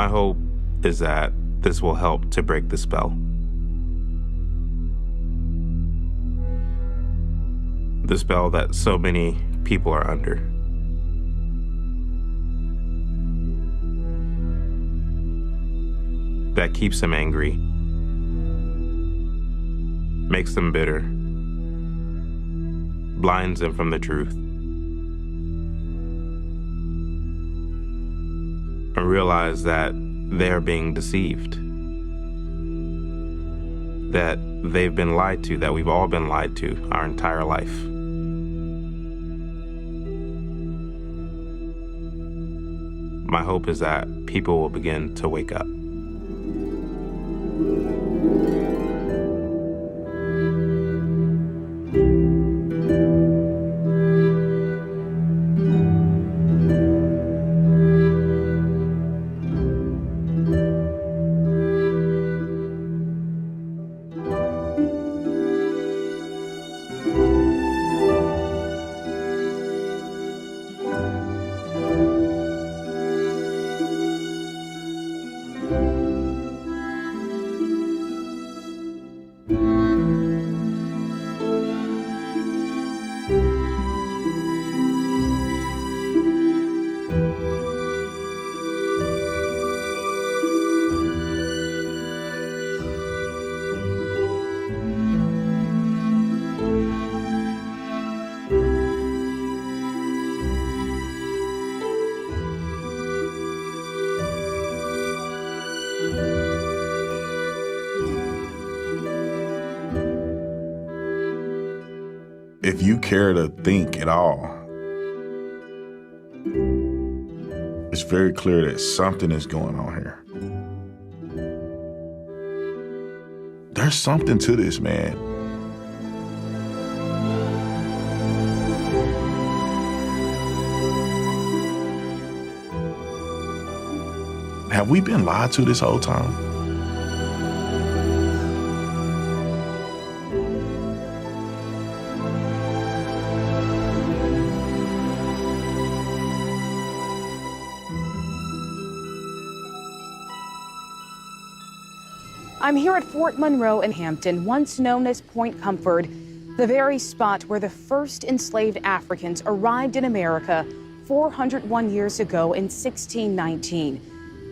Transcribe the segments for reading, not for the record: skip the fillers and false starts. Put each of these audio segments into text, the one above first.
My hope is that this will help to break the spell. The spell that so many people are under. That keeps them angry, makes them bitter, blinds them from the truth, and realize that they are being deceived, that they've been lied to, that we've all been lied to our entire life. My hope is that people will begin to wake up. If you care to think at all, it's very clear that something is going on here. There's something to this, man. Have we been lied to this whole time? I'm here at Fort Monroe in Hampton, once known as Point Comfort, the very spot where the first enslaved Africans arrived in America 401 years ago in 1619.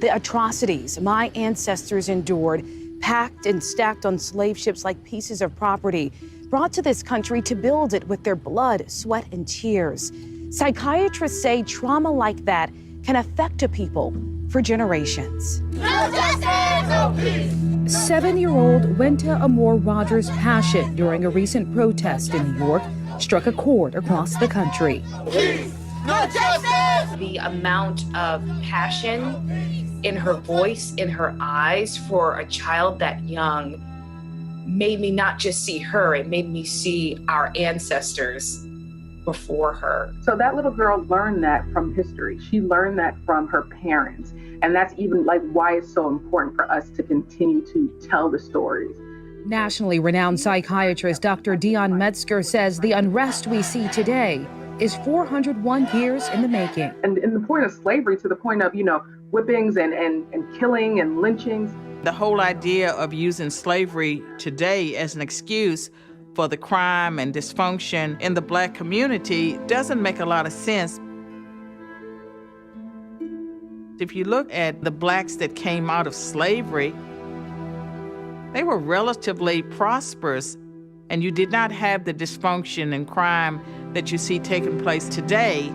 The atrocities my ancestors endured, packed and stacked on slave ships like pieces of property, brought to this country to build it with their blood, sweat, and tears. Psychiatrists say trauma like that can affect a people for generations. No justice, no peace. 7-year-old Wenta Amore Rogers' passion during a recent protest in New York struck a chord across the country. Peace, no justice. The amount of passion in her voice, in her eyes for a child that young made me not just see her, it made me see our ancestors before her. So that little girl learned that from history. She learned that from her parents. And that's even like why it's so important for us to continue to tell the stories. Nationally renowned psychiatrist Dr. Dion Metzger says the unrest we see today is 401 years in the making. And the point of slavery, to the point of, whippings and killing and lynchings. The whole idea of using slavery today as an excuse for the crime and dysfunction in the Black community doesn't make a lot of sense. If you look at the Blacks that came out of slavery, they were relatively prosperous, and you did not have the dysfunction and crime that you see taking place today.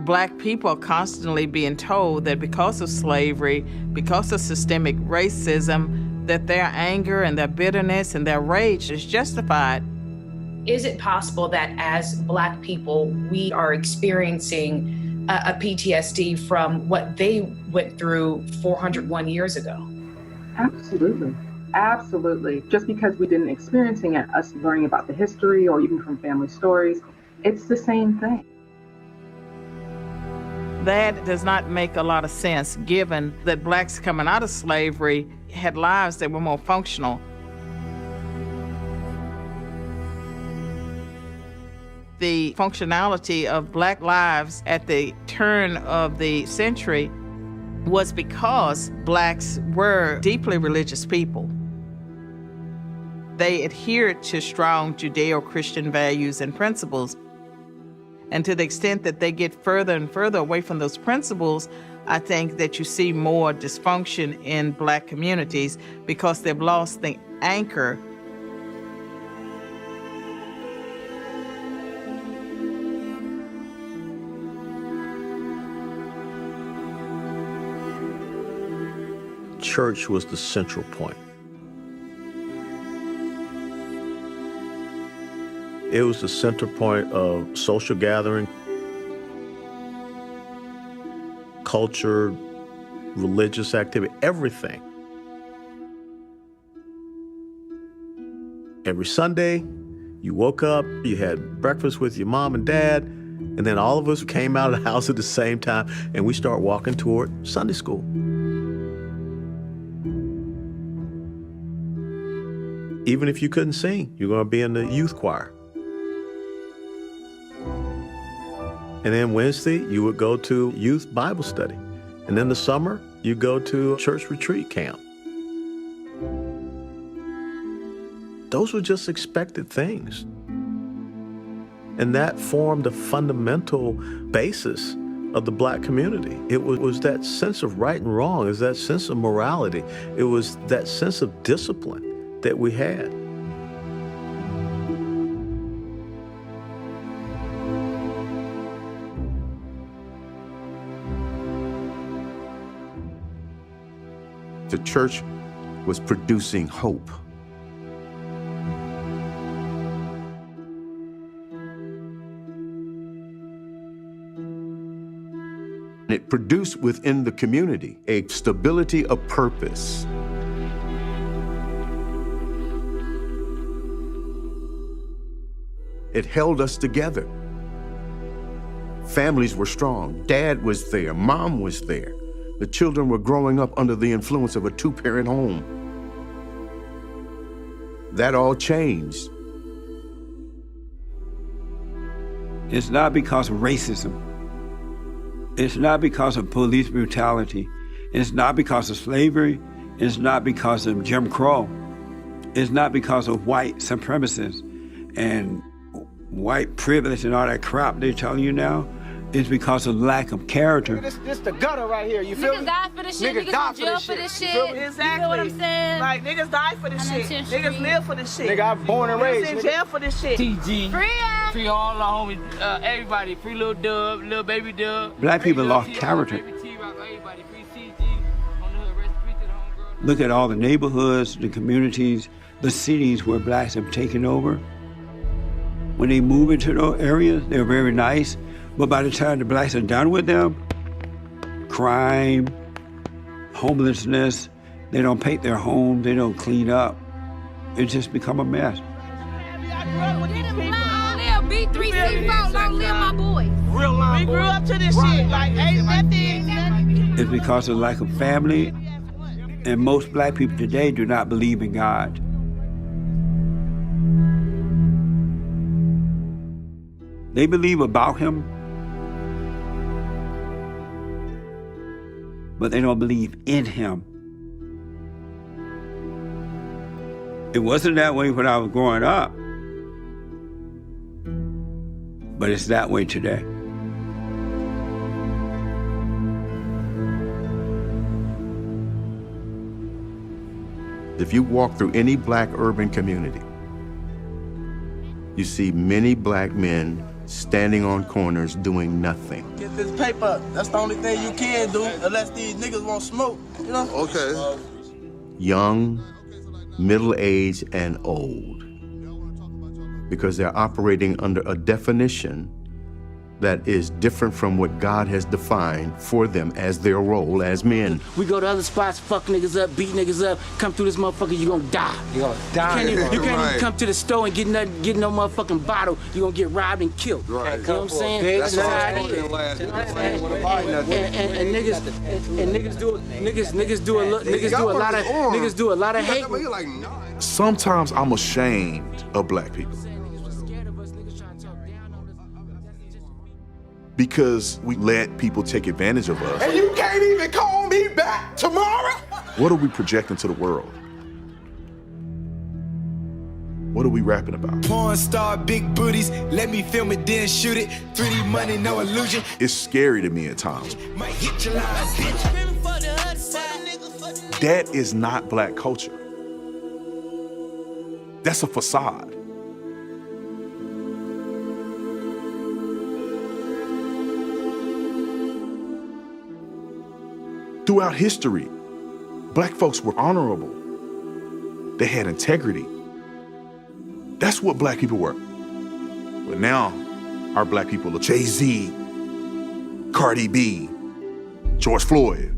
Black people are constantly being told that because of slavery, because of systemic racism, that their anger and their bitterness and their rage is justified. Is it possible that as Black people, we are experiencing a PTSD from what they went through 401 years ago? Absolutely. Absolutely. Just because we didn't experience it, us learning about the history or even from family stories, it's the same thing. That does not make a lot of sense, given that Blacks coming out of slavery had lives that were more functional. the functionality of Black lives at the turn of the century was because Blacks were deeply religious people. They adhered to strong Judeo-Christian values and principles. And to the extent that they get further and further away from those principles, I think that you see more dysfunction in Black communities because they've lost the anchor. Church was the central point. It was the center point of social gathering, culture, religious activity, everything. Every Sunday, you woke up, you had breakfast with your mom and dad, and then all of us came out of the house at the same time, and we start walking toward Sunday school. Even if you couldn't sing, you're going to be in the youth choir. And then Wednesday, you would go to youth Bible study. And then the summer, you go to church retreat camp. Those were just expected things. And that formed a fundamental basis of the Black community. It was that sense of right and wrong, it was that sense of morality, it was that sense of discipline that we had. The church was producing hope. It produced within the community a stability of purpose. It held us together. Families were strong. Dad was there, mom was there. The children were growing up under the influence of a two-parent home. That all changed. It's not because of racism. It's not because of police brutality. It's not because of slavery. It's not because of Jim Crow. It's not because of white supremacists and white privilege and all that crap they're telling you now. It's because of lack of character. This the gutter right here, you feel me? Niggas die for this shit, niggas die in jail for this shit. Exactly. You feel what I'm saying? Like, niggas die for this shit. Niggas live for this shit. Nigga, I'm born and raised. Niggas in jail for this shit. Free us. Free all the homies, everybody. Free Lil Dub, Lil Baby Dub. Black people lost character. Look at all the neighborhoods, the communities, the cities where blacks have taken over. When they move into those areas, they're very nice. But by the time the blacks are done with them, crime, homelessness, they don't paint their home, they don't clean up. It just become a mess. Long live my boys. We grew up to this shit. Like, ain't nothing. It's because of lack of family, and most black people today do not believe in God. They believe about him, but they don't believe in him. It wasn't that way when I was growing up, but it's that way today. If you walk through any black urban community, you see many black men standing on corners doing nothing. Get this paper up. That's the only thing you can do unless these niggas won't smoke, you know? Okay. Young, middle-aged, and old. Because they're operating under a definition that is different from what God has defined for them as their role as men. We go to other spots, fuck niggas up, beat niggas up, come through this motherfucker, you gonna die. You gonna die. You can't even come to the store and get no motherfucking bottle, you gonna get robbed and killed. Right. You know what I'm saying? That's how it is. And niggas do a lot of hate. Sometimes I'm ashamed of black people. because we let people take advantage of us. And you can't even call me back tomorrow? What are we projecting to the world? What are we rapping about? Porn star, big booties, let me film it, then shoot it. 3D money, no illusion. It's scary to me at times. Might hit your line, bitch. That is not black culture. That's a facade. Throughout history, black folks were honorable. They had integrity. That's what black people were. But now, our black people are Jay-Z, Cardi B, George Floyd.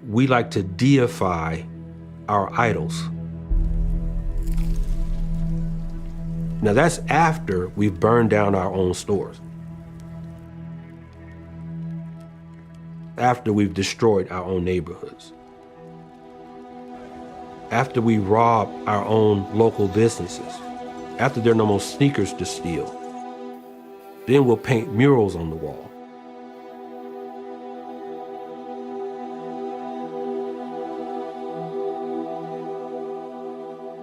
We like to deify our idols. Now that's after we've burned down our own stores. After we've destroyed our own neighborhoods. After we rob our own local businesses. After there are no more sneakers to steal. Then we'll paint murals on the wall.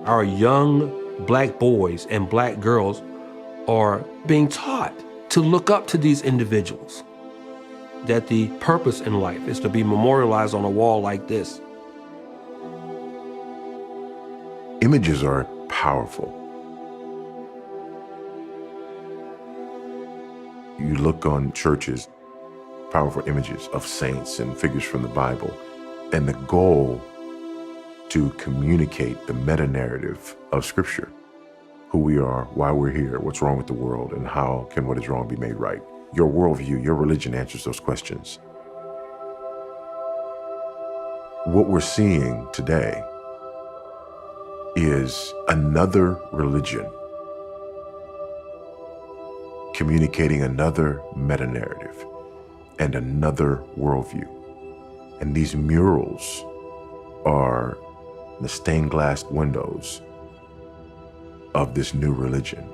Our young black boys and black girls are being taught to look up to these individuals. That the purpose in life is to be memorialized on a wall like this. Images are powerful. You look on churches, powerful images of saints and figures from the Bible, and the goal to communicate the meta-narrative of Scripture. Who we are, why we're here, what's wrong with the world, and how can what is wrong be made right. Your worldview, your religion answers those questions. What we're seeing today is another religion communicating another meta-narrative and another worldview. And these murals are the stained glass windows of this new religion.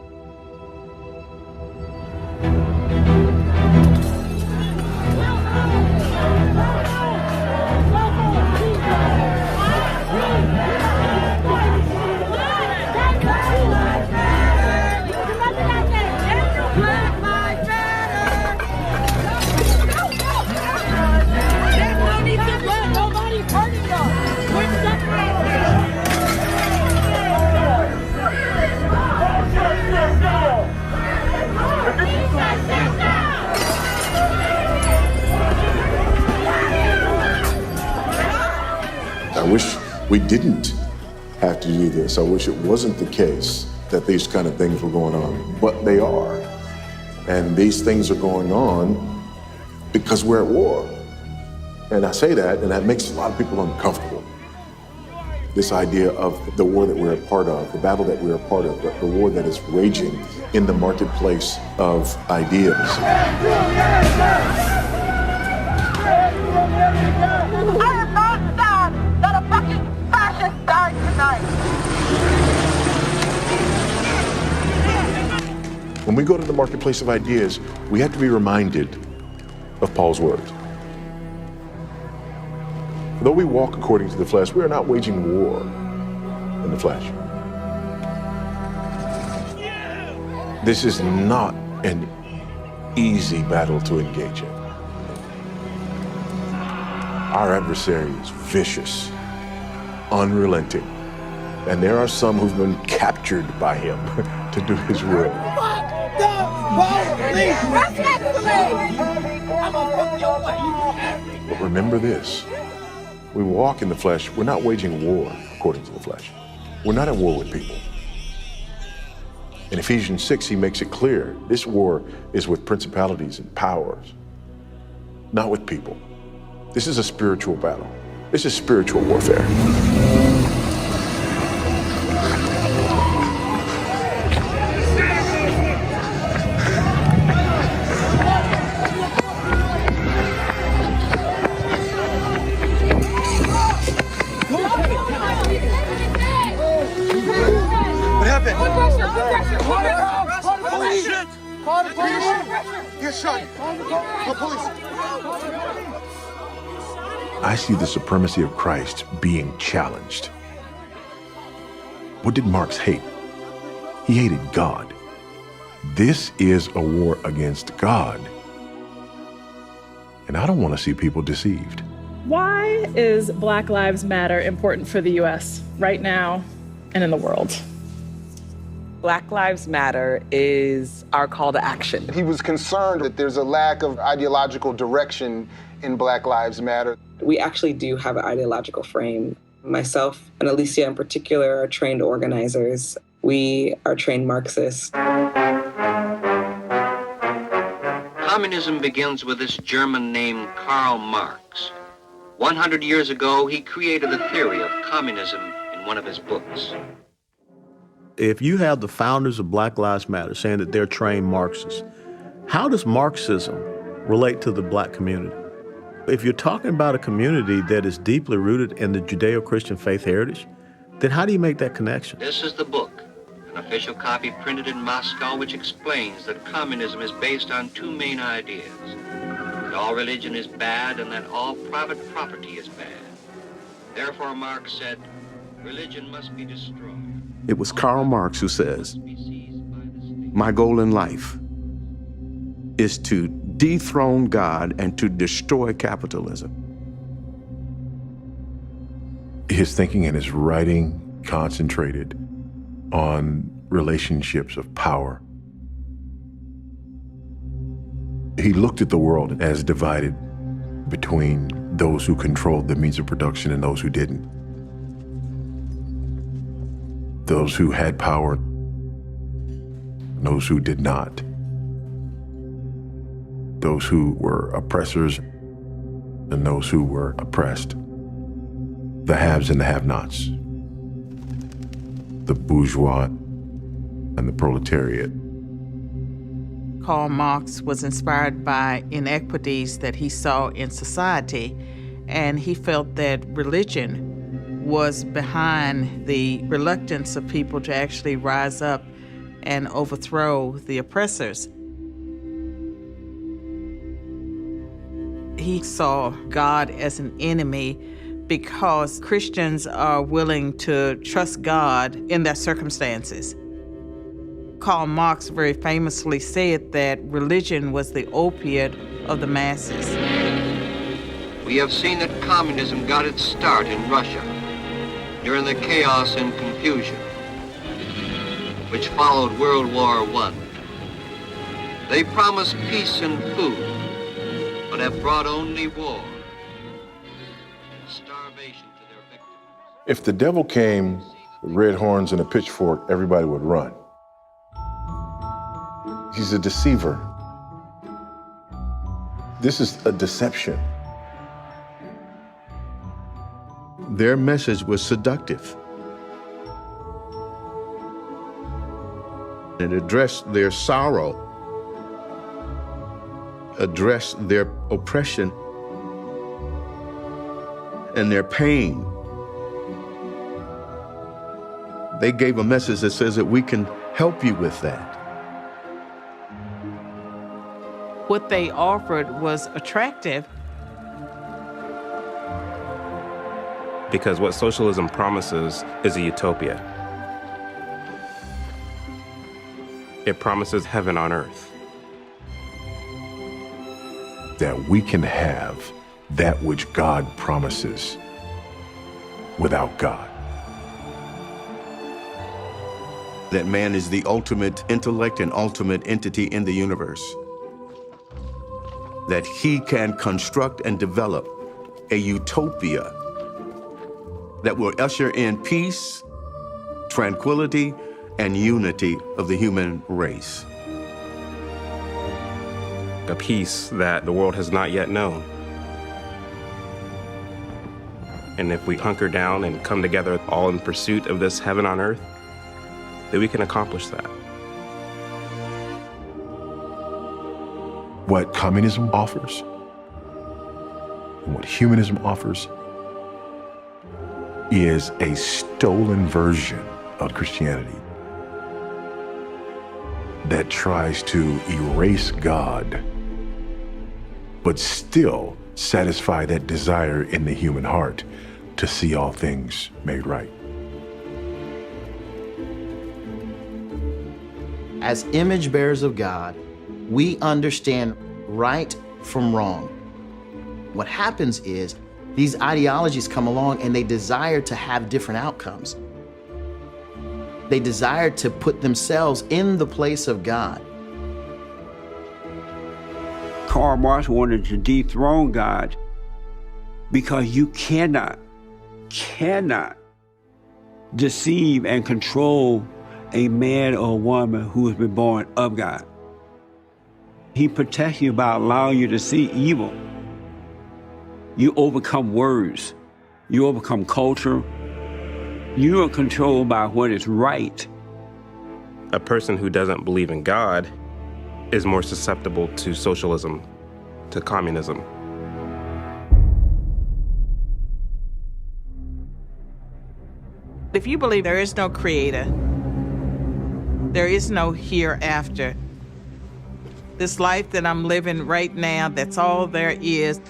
I wish we didn't have to do this. I wish it wasn't the case that these kind of things were going on, but they are. And these things are going on because we're at war. And I say that, and that makes a lot of people uncomfortable. This idea of the war that we're a part of, the battle that we're a part of, the war that is raging in the marketplace of ideas. When we go to the marketplace of ideas, we have to be reminded of Paul's words. Though we walk according to the flesh, we are not waging war in the flesh. This is not an easy battle to engage in. Our adversary is vicious, unrelenting, and there are some who've been captured by him to do his will. But remember this, we walk in the flesh, we're not waging war according to the flesh. We're not at war with people. In Ephesians 6, he makes it clear, this war is with principalities and powers, not with people. This is a spiritual battle. This is spiritual warfare. happened? Police! Call the police! Get shot. Call police. I see the supremacy of Christ being challenged. What did Marx hate? He hated God. This is a war against God. And I don't want to see people deceived. Why is Black Lives Matter important for the U.S. right now and in the world? Black Lives Matter is our call to action. He was concerned that there's a lack of ideological direction in Black Lives Matter. We actually do have an ideological frame. Myself and Alicia in particular are trained organizers. We are trained Marxists. Communism begins with this German named Karl Marx. 100 years ago, he created the theory of communism in one of his books. If you have the founders of Black Lives Matter saying that they're trained Marxists, how does Marxism relate to the black community? If you're talking about a community that is deeply rooted in the Judeo-Christian faith heritage, then how do you make that connection? This is the book, an official copy printed in Moscow, which explains that communism is based on two main ideas: that all religion is bad and that all private property is bad. Therefore, Marx said, religion must be destroyed. It was Karl Marx who says, my goal in life is to dethrone God and to destroy capitalism. His thinking and his writing concentrated on relationships of power. He looked at the world as divided between those who controlled the means of production and those who didn't. Those who had power, and those who did not. Those who were oppressors and those who were oppressed. The haves and the have-nots. The bourgeois and the proletariat. Karl Marx was inspired by inequities that he saw in society, and he felt that religion was behind the reluctance of people to actually rise up and overthrow the oppressors. He saw God as an enemy because Christians are willing to trust God in their circumstances. Karl Marx very famously said that religion was the opiate of the masses. We have seen that communism got its start in Russia during the chaos and confusion which followed World War I. They promised peace and food, but have brought only war and starvation to their victims. If the devil came with red horns and a pitchfork, everybody would run. He's a deceiver. This is a deception. Their message was seductive. It addressed their sorrow, addressed their oppression and their pain. They gave a message that says that we can help you with that. What they offered was attractive. Because what socialism promises is a utopia. It promises heaven on earth. That we can have that which God promises without God. That man is the ultimate intellect and ultimate entity in the universe. That he can construct and develop a utopia that will usher in peace, tranquility, and unity of the human race. A peace that the world has not yet known. And if we hunker down and come together all in pursuit of this heaven on earth, then we can accomplish that. What communism offers and what humanism offers is a stolen version of Christianity. that tries to erase God, but still satisfy that desire in the human heart to see all things made right. As image bearers of God, we understand right from wrong. What happens is these ideologies come along and they desire to have different outcomes. They desire to put themselves in the place of God. Karl Marx wanted to dethrone God because you cannot deceive and control a man or a woman who has been born of God. He protects you by allowing you to see evil. You overcome words. You overcome culture. You are controlled by what is right. A person who doesn't believe in God is more susceptible to socialism, to communism. If you believe there is no creator, there is no hereafter, this life that I'm living right now, that's all there is,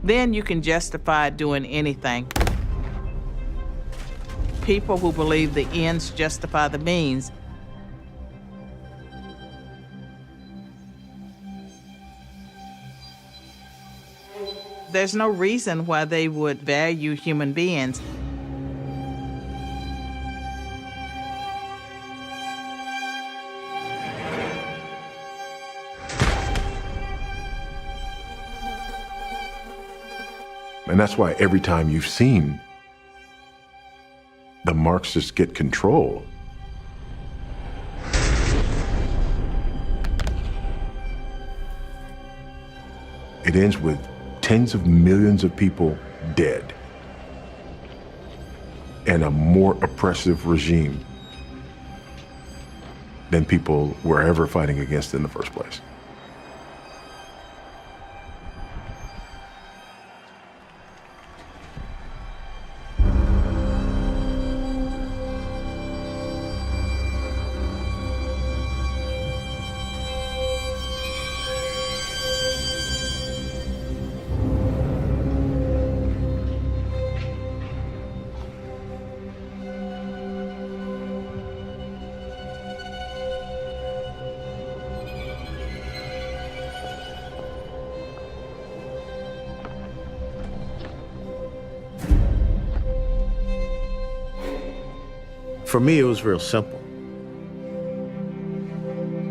then you can justify doing anything. People who believe the ends justify the means. There's no reason why they would value human beings. And that's why every time you've seen the Marxists get control, it ends with tens of millions of people dead and a more oppressive regime than people were ever fighting against in the first place. For me, it was real simple.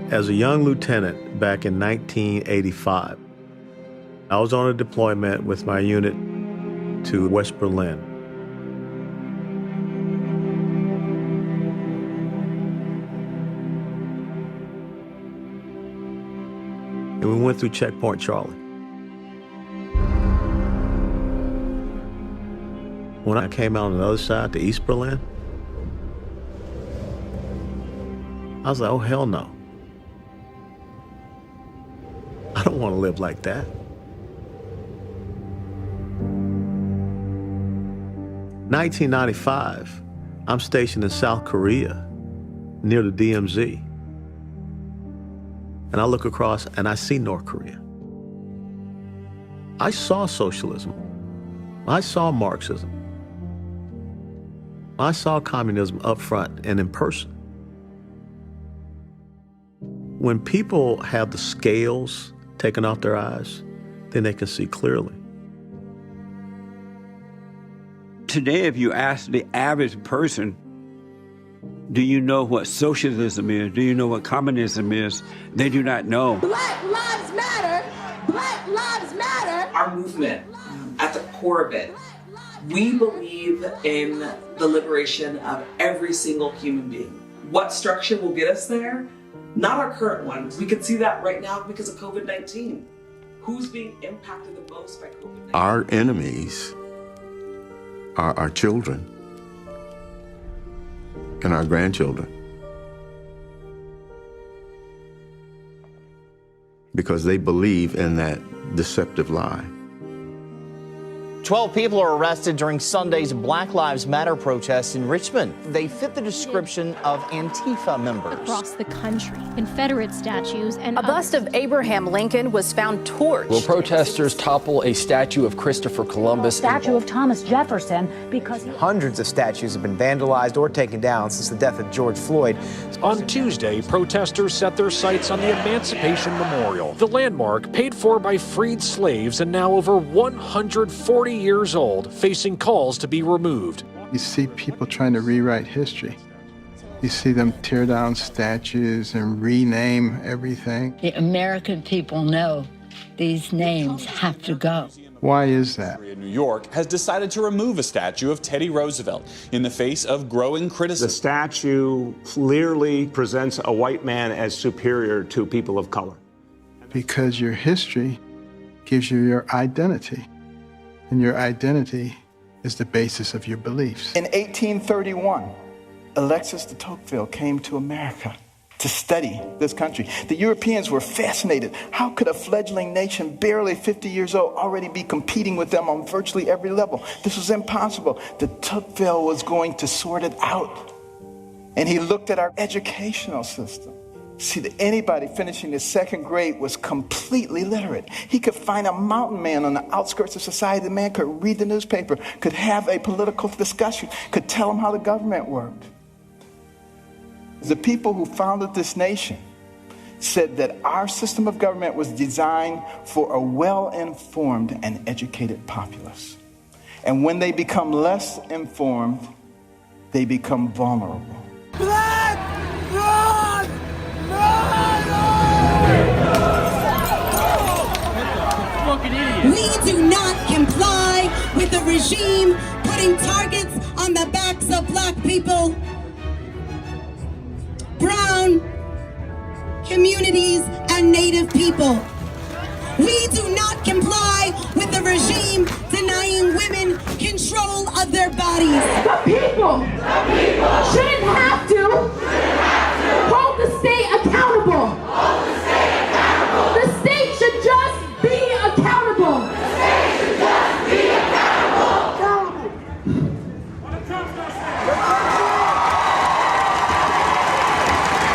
As a young lieutenant back in 1985, I was on a deployment with my unit to West Berlin. And we went through Checkpoint Charlie. When I came out on the other side to East Berlin, I was like, oh, hell no. I don't want to live like that. 1995, I'm stationed in South Korea, near the DMZ. And I look across and I see North Korea. I saw socialism. I saw Marxism. I saw communism up front and in person. When people have the scales taken off their eyes, then they can see clearly. Today, if you ask the average person, do you know what socialism is? Do you know what communism is? They do not know. Black lives matter. Black lives matter. Our movement, at the core of it, we believe in the liberation of every single human being. What structure will get us there? Not our current one. We can see that right now because of COVID-19. Who's being impacted the most by COVID-19? Our enemies are our children and our grandchildren, because they believe in that deceptive lie. 12 people are arrested during Sunday's Black Lives Matter protests in Richmond. They fit the description of Antifa members. Across the country, Confederate statues and a bust of Abraham Lincoln was found torched. Will protesters topple a statue of Christopher Columbus? Statue of Thomas Jefferson because hundreds of statues have been vandalized or taken down since the death of George Floyd. On Tuesday, protesters set their sights on the Emancipation Memorial, the landmark paid for by freed slaves and now over 140 years old, facing calls to be removed. You see people trying to rewrite history. You see them tear down statues and rename everything. The American people know these names have to go. Why is that? New York has decided to remove a statue of Teddy Roosevelt in the face of growing criticism. The statue clearly presents a white man as superior to people of color. Because your history gives you your identity. And your identity is the basis of your beliefs. In 1831, Alexis de Tocqueville came to America to study this country. The Europeans were fascinated. How could a fledgling nation, barely 50 years old, already be competing with them on virtually every level? This was impossible. De Tocqueville was going to sort it out. And he looked at our educational system. See, that anybody finishing the second grade was completely literate. He could find a mountain man on the outskirts of society. The man could read the newspaper, could have a political discussion, could tell him how the government worked. The people who founded this nation said that our system of government was designed for a well-informed and educated populace. And when they become less informed, they become vulnerable. Black Lives We do not comply with the regime putting targets on the backs of black people, brown communities, and Native people. We do not comply with the regime denying women control of their bodies. The people shouldn't have to hold the state accountable. The state should just be accountable.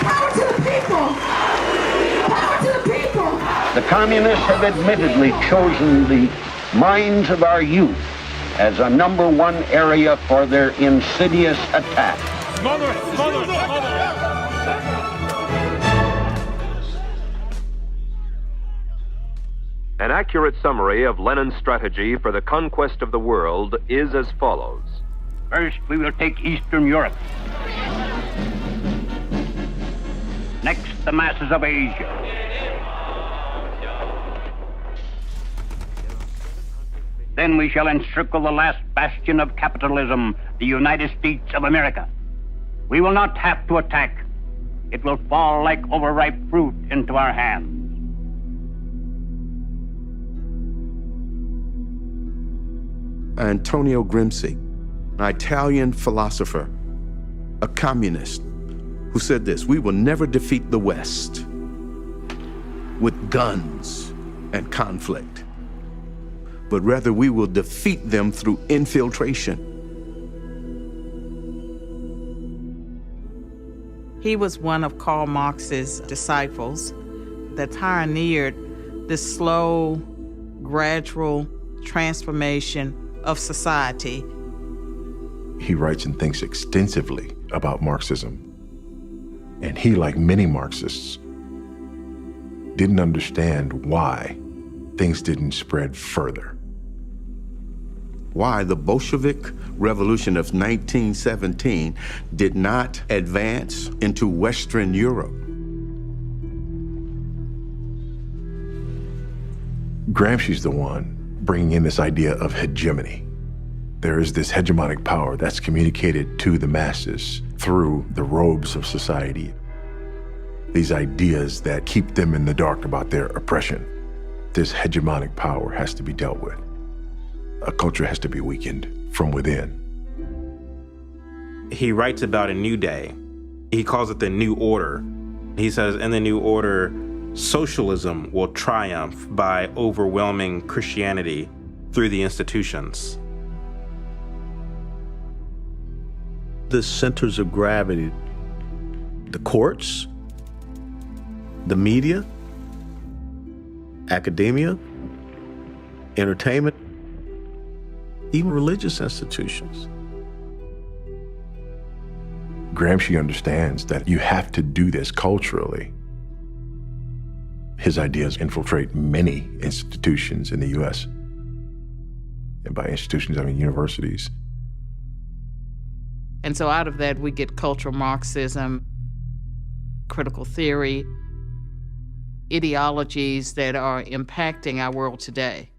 Power to the people. Power to the people. The communists have admittedly chosen the minds of our youth as a number one area for their insidious attack. Smother it, smother it, smother it. An accurate summary of Lenin's strategy for the conquest of the world is as follows. First, we will take Eastern Europe. Next, the masses of Asia. Then we shall encircle the last bastion of capitalism, the United States of America. We will not have to attack. It will fall like overripe fruit into our hands. Antonio Gramsci, an Italian philosopher, a communist, who said this: we will never defeat the West with guns and conflict, but rather we will defeat them through infiltration. He was one of Karl Marx's disciples that pioneered this slow, gradual transformation of society. He writes and thinks extensively about Marxism. And he, like many Marxists, didn't understand why things didn't spread further. Why the Bolshevik Revolution of 1917 did not advance into Western Europe. Gramsci's the one bringing in this idea of hegemony. There is this hegemonic power that's communicated to the masses through the robes of society. These ideas that keep them in the dark about their oppression. This hegemonic power has to be dealt with. A culture has to be weakened from within. He writes about a new day. He calls it the new order. He says, in the new order, socialism will triumph by overwhelming Christianity through the institutions. The centers of gravity, the courts, the media, academia, entertainment, even religious institutions. Gramsci understands that you have to do this culturally. His ideas infiltrate many institutions in the U.S. And by institutions, I mean universities. And so out of that, we get cultural Marxism, critical theory, ideologies that are impacting our world today.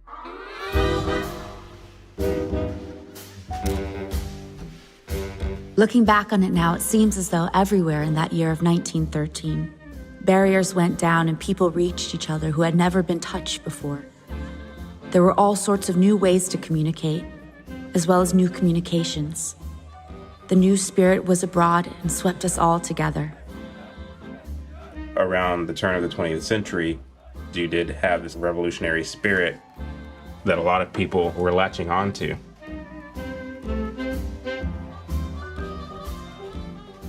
Looking back on it now, it seems as though everywhere in that year of 1913, barriers went down and people reached each other who had never been touched before. There were all sorts of new ways to communicate, as well as new communications. The new spirit was abroad and swept us all together. Around the turn of the 20th century, you did have this revolutionary spirit that a lot of people were latching onto.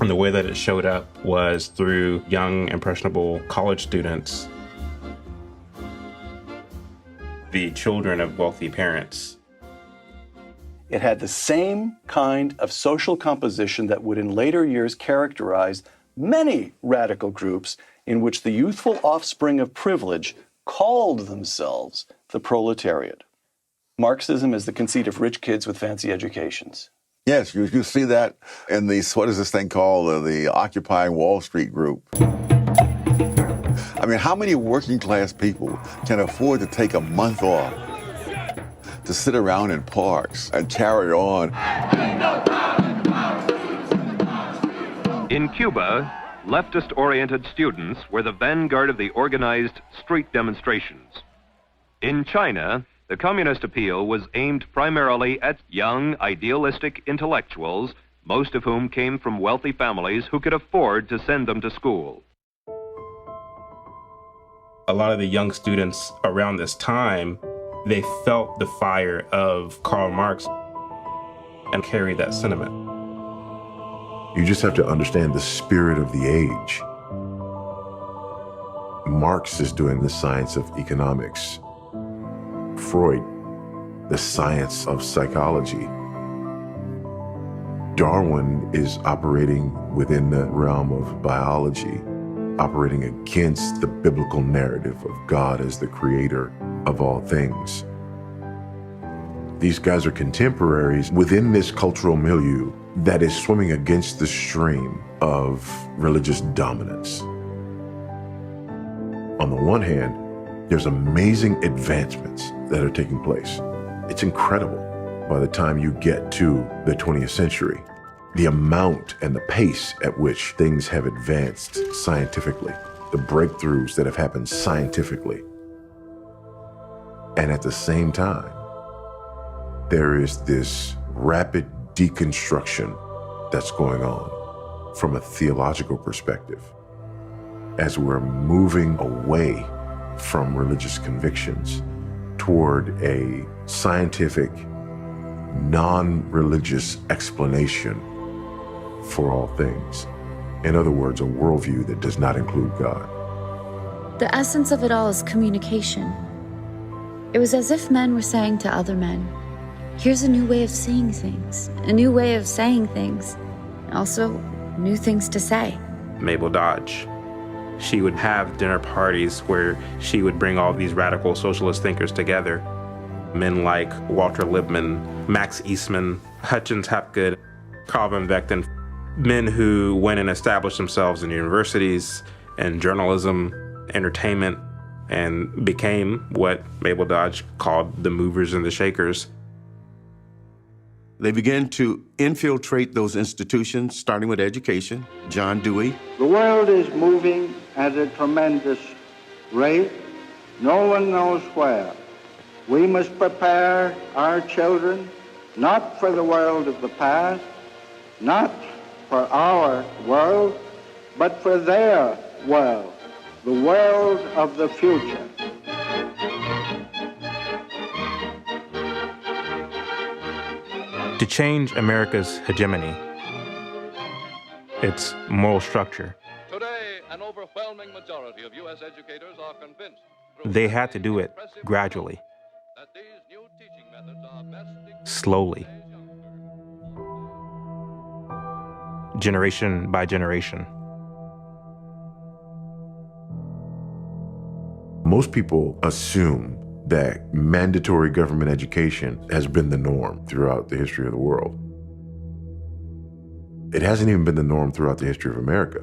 And the way that it showed up was through young, impressionable college students, the children of wealthy parents. It had the same kind of social composition that would in later years characterize many radical groups in which the youthful offspring of privilege called themselves the proletariat. Marxism is the conceit of rich kids with fancy educations. Yes, you see that in the, what is this thing called, the Occupying Wall Street group. I mean, how many working class people can afford to take a month off to sit around in parks and carry on? In Cuba, leftist-oriented students were the vanguard of the organized street demonstrations. In China, the communist appeal was aimed primarily at young, idealistic intellectuals, most of whom came from wealthy families who could afford to send them to school. A lot of the young students around this time, they felt the fire of Karl Marx and carried that sentiment. You just have to understand the spirit of the age. Marx is doing the science of economics. Freud, the science of psychology. Darwin is operating within the realm of biology, operating against the biblical narrative of God as the creator of all things. These guys are contemporaries within this cultural milieu that is swimming against the stream of religious dominance. On the one hand, there's amazing advancements that are taking place. It's incredible by the time you get to the 20th century, the amount and the pace at which things have advanced scientifically, the breakthroughs that have happened scientifically. And at the same time, there is this rapid deconstruction that's going on from a theological perspective as we're moving away from religious convictions toward a scientific, non-religious explanation for all things. In other words, a worldview that does not include God. The essence of it all is communication. It was as if men were saying to other men, here's a new way of seeing things, a new way of saying things, and also new things to say. Mabel Dodge. She would have dinner parties where she would bring all these radical socialist thinkers together. Men like Walter Lippmann, Max Eastman, Hutchins Hapgood, Carl von Vechten, men who went and established themselves in universities and journalism, entertainment, and became what Mabel Dodge called the movers and the shakers. They began to infiltrate those institutions, starting with education. John Dewey. The world is moving at a tremendous rate. No one knows where. We must prepare our children not for the world of the past, not for our world, but for their world, the world of the future. change America's hegemony, its moral structure. Today, an overwhelming majority of U.S. educators are convinced They had to do it gradually, that these new teaching methods are best slowly, generation by generation. Most people assume that mandatory government education has been the norm throughout the history of the world. It hasn't even been the norm throughout the history of America.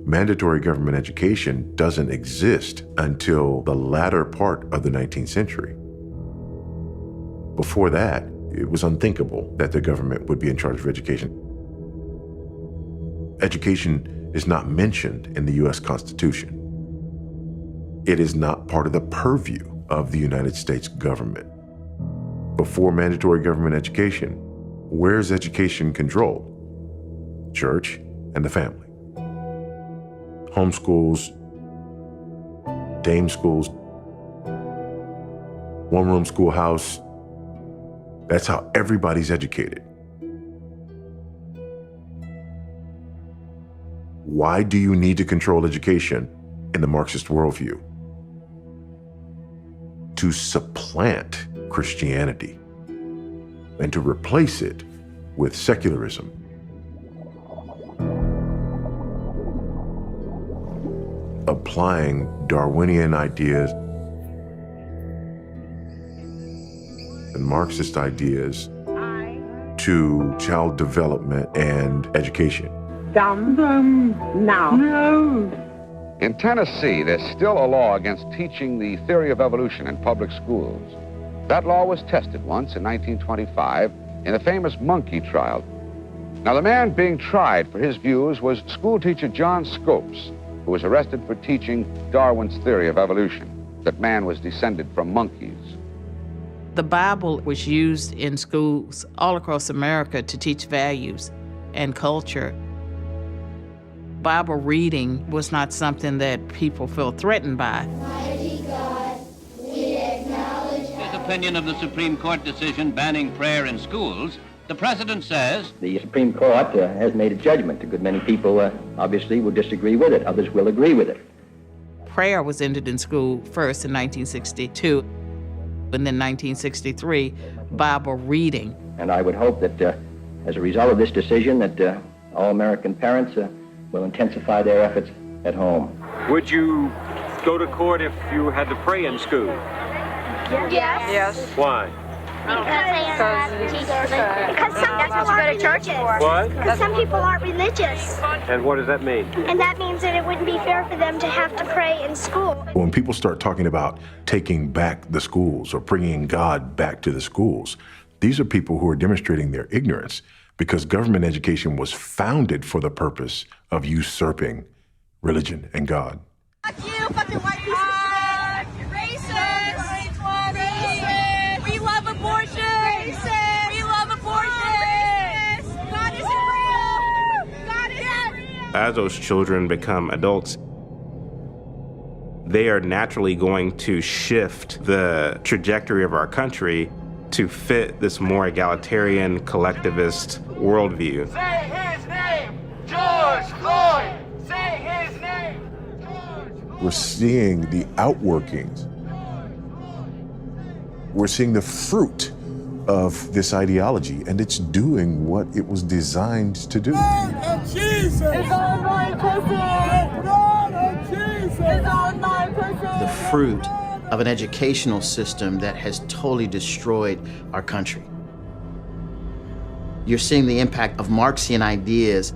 Mandatory government education doesn't exist until the latter part of the 19th century. Before that, it was unthinkable that the government would be in charge of education. Education is not mentioned in the U.S. Constitution. It is not part of the purview of the United States government. Before mandatory government education, where is education controlled? Church and the family. Homeschools, dame schools, one-room schoolhouse. That's how everybody's educated. Why do you need to control education in the Marxist worldview? To supplant Christianity and to replace it with secularism. Applying Darwinian ideas and Marxist ideas to child development and education. Dumb now. No. In Tennessee, there's still a law against teaching the theory of evolution in public schools. That law was tested once in 1925 in the famous monkey trial. Now, the man being tried for his views was schoolteacher John Scopes, who was arrested for teaching Darwin's theory of evolution, that man was descended from monkeys. The Bible was used in schools all across America to teach values and culture. Bible reading was not something that people felt threatened by. Mighty God, we acknowledge his opinion of the Supreme Court decision banning prayer in schools. The president says the Supreme Court has made a judgment. A good many people obviously will disagree with it. Others will agree with it. Prayer was ended in school first in 1962, and then 1963, Bible reading. And I would hope that as a result of this decision that all American parents will intensify their efforts at home. Would you go to court if you had to pray in school? Yes. Why? Because some people aren't religious. What? Because some people aren't religious. And what does that mean? And that means that it wouldn't be fair for them to have to pray in school. When people start talking about taking back the schools or bringing God back to the schools, these are people who are demonstrating their ignorance because government education was founded for the purpose of usurping religion and God. Fuck you, fucking white piece of shit. Racist. Racist. We love abortion. Racist. We love abortion. God isn't real. God isn't real. As those children become adults, they are naturally going to shift the trajectory of our country to fit this more egalitarian, collectivist worldview. Say his name, George Floyd. Say his name, George Floyd. We're seeing the outworkings. We're seeing the fruit of this ideology, and it's doing what it was designed to do. Blood of Jesus is on my pussy. Blood of Jesus is on my pussy. The fruit of an educational system that has totally destroyed our country. You're seeing the impact of Marxian ideas,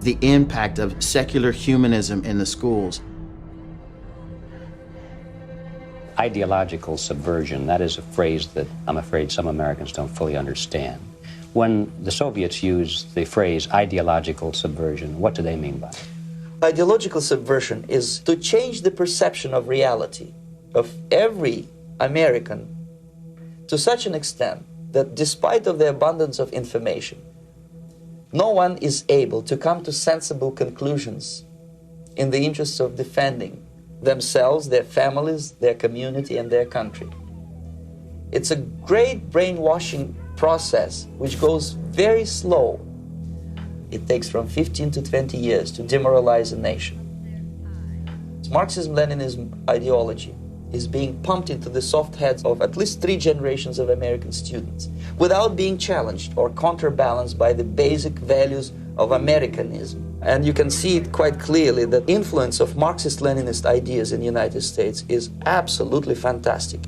the impact of secular humanism in the schools. Ideological subversion, that is a phrase that I'm afraid some Americans don't fully understand. When the Soviets used the phrase ideological subversion, what do they mean by it? Ideological subversion is to change the perception of reality of every American to such an extent that despite of the abundance of information, no one is able to come to sensible conclusions in the interests of defending themselves, their families, their community, and their country. It's a great brainwashing process which goes very slow. It takes from 15 to 20 years to demoralize a nation. Marxism-Leninism ideology is being pumped into the soft heads of at least 3 generations of American students without being challenged or counterbalanced by the basic values of Americanism. And you can see it quite clearly that the influence of Marxist-Leninist ideas in the United States is absolutely fantastic.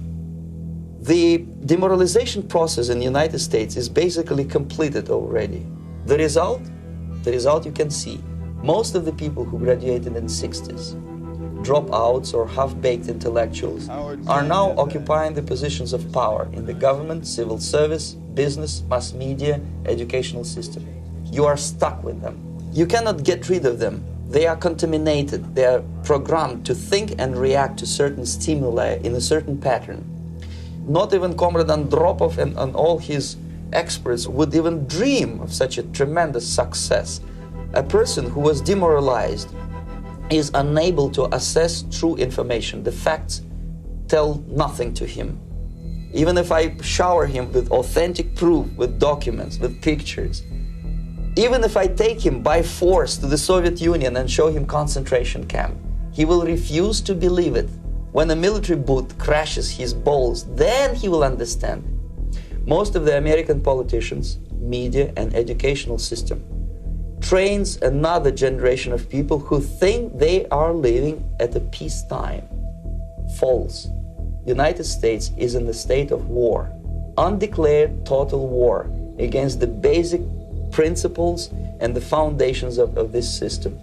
The demoralization process in the United States is basically completed already. The result you can see. Most of the people who graduated in the 60s, dropouts or half-baked intellectuals, are now occupying the positions of power in the government, civil service, business, mass media, educational system. You are stuck with them. You cannot get rid of them. They are contaminated. They are programmed to think and react to certain stimuli in a certain pattern. Not even Comrade Andropov and all his experts would even dream of such a tremendous success. A person who was demoralized is unable to assess true information. The facts tell nothing to him. Even if I shower him with authentic proof, with documents, with pictures, even if I take him by force to the Soviet Union and show him concentration camp, he will refuse to believe it. When a military boot crashes his balls, then he will understand. Most of the American politicians, media, and educational system trains another generation of people who think they are living at a peacetime. False. The United States is in a state of war, undeclared total war against the basic principles and the foundations of this system.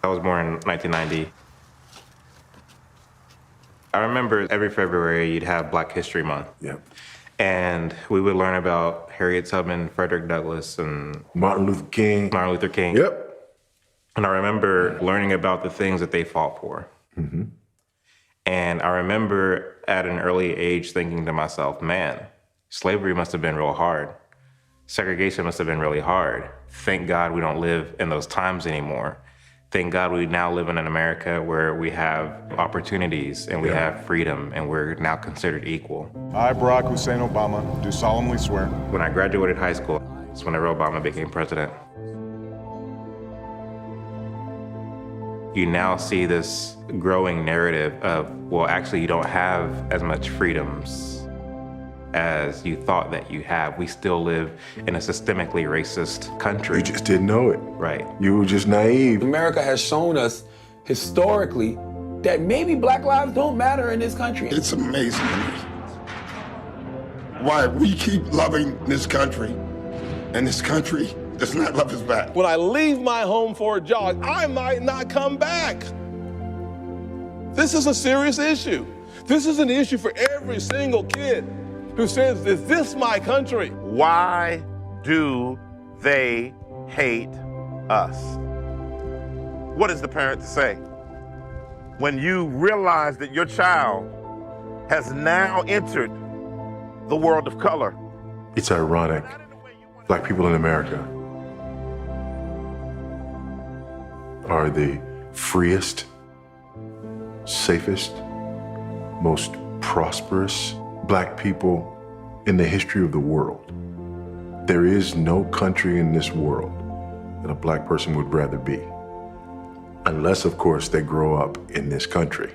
I was born in 1990. I remember every February you'd have Black History Month. Yep. And we would learn about Harriet Tubman, Frederick Douglass, and Martin Luther King. Yep. And I remember learning about the things that they fought for. Mm-hmm. And I remember at an early age thinking to myself, man, slavery must have been real hard. Segregation must have been really hard. Thank God we don't live in those times anymore. Thank God we now live in an America where we have opportunities and we have freedom and we're now considered equal. I, Barack Hussein Obama, do solemnly swear. When I graduated high school, that's whenever Obama became president. You now see this growing narrative of, well, actually you don't have as much freedoms as you thought that you have. We still live in a systemically racist country. You just didn't know it. Right. You were just naive. America has shown us historically that maybe Black lives don't matter in this country. It's amazing to me why we keep loving this country and this country does not love us back. When I leave my home for a jog, I might not come back. This is a serious issue. This is an issue for every single kid who says, is this my country? Why do they hate us? What is the parent to say? When you realize that your child has now entered the world of color. It's ironic. Black people in America are the freest, safest, most prosperous Black people in the history of the world. There is no country in this world that a Black person would rather be. Unless, of course, they grow up in this country.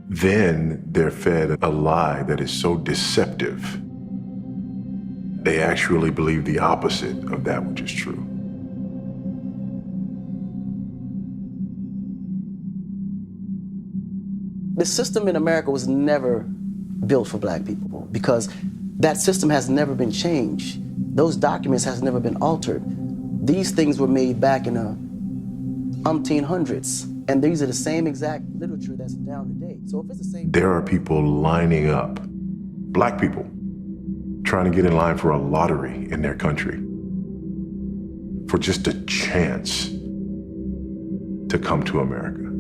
Then they're fed a lie that is so deceptive, they actually believe the opposite of that which is true. The system in America was never built for Black people because that system has never been changed. Those documents has never been altered. These things were made back in the umpteen hundreds, and these are the same exact literature that's down today. So if it's the same... There are people lining up, black people, trying to get in line for a lottery in their country, for just a chance to come to America.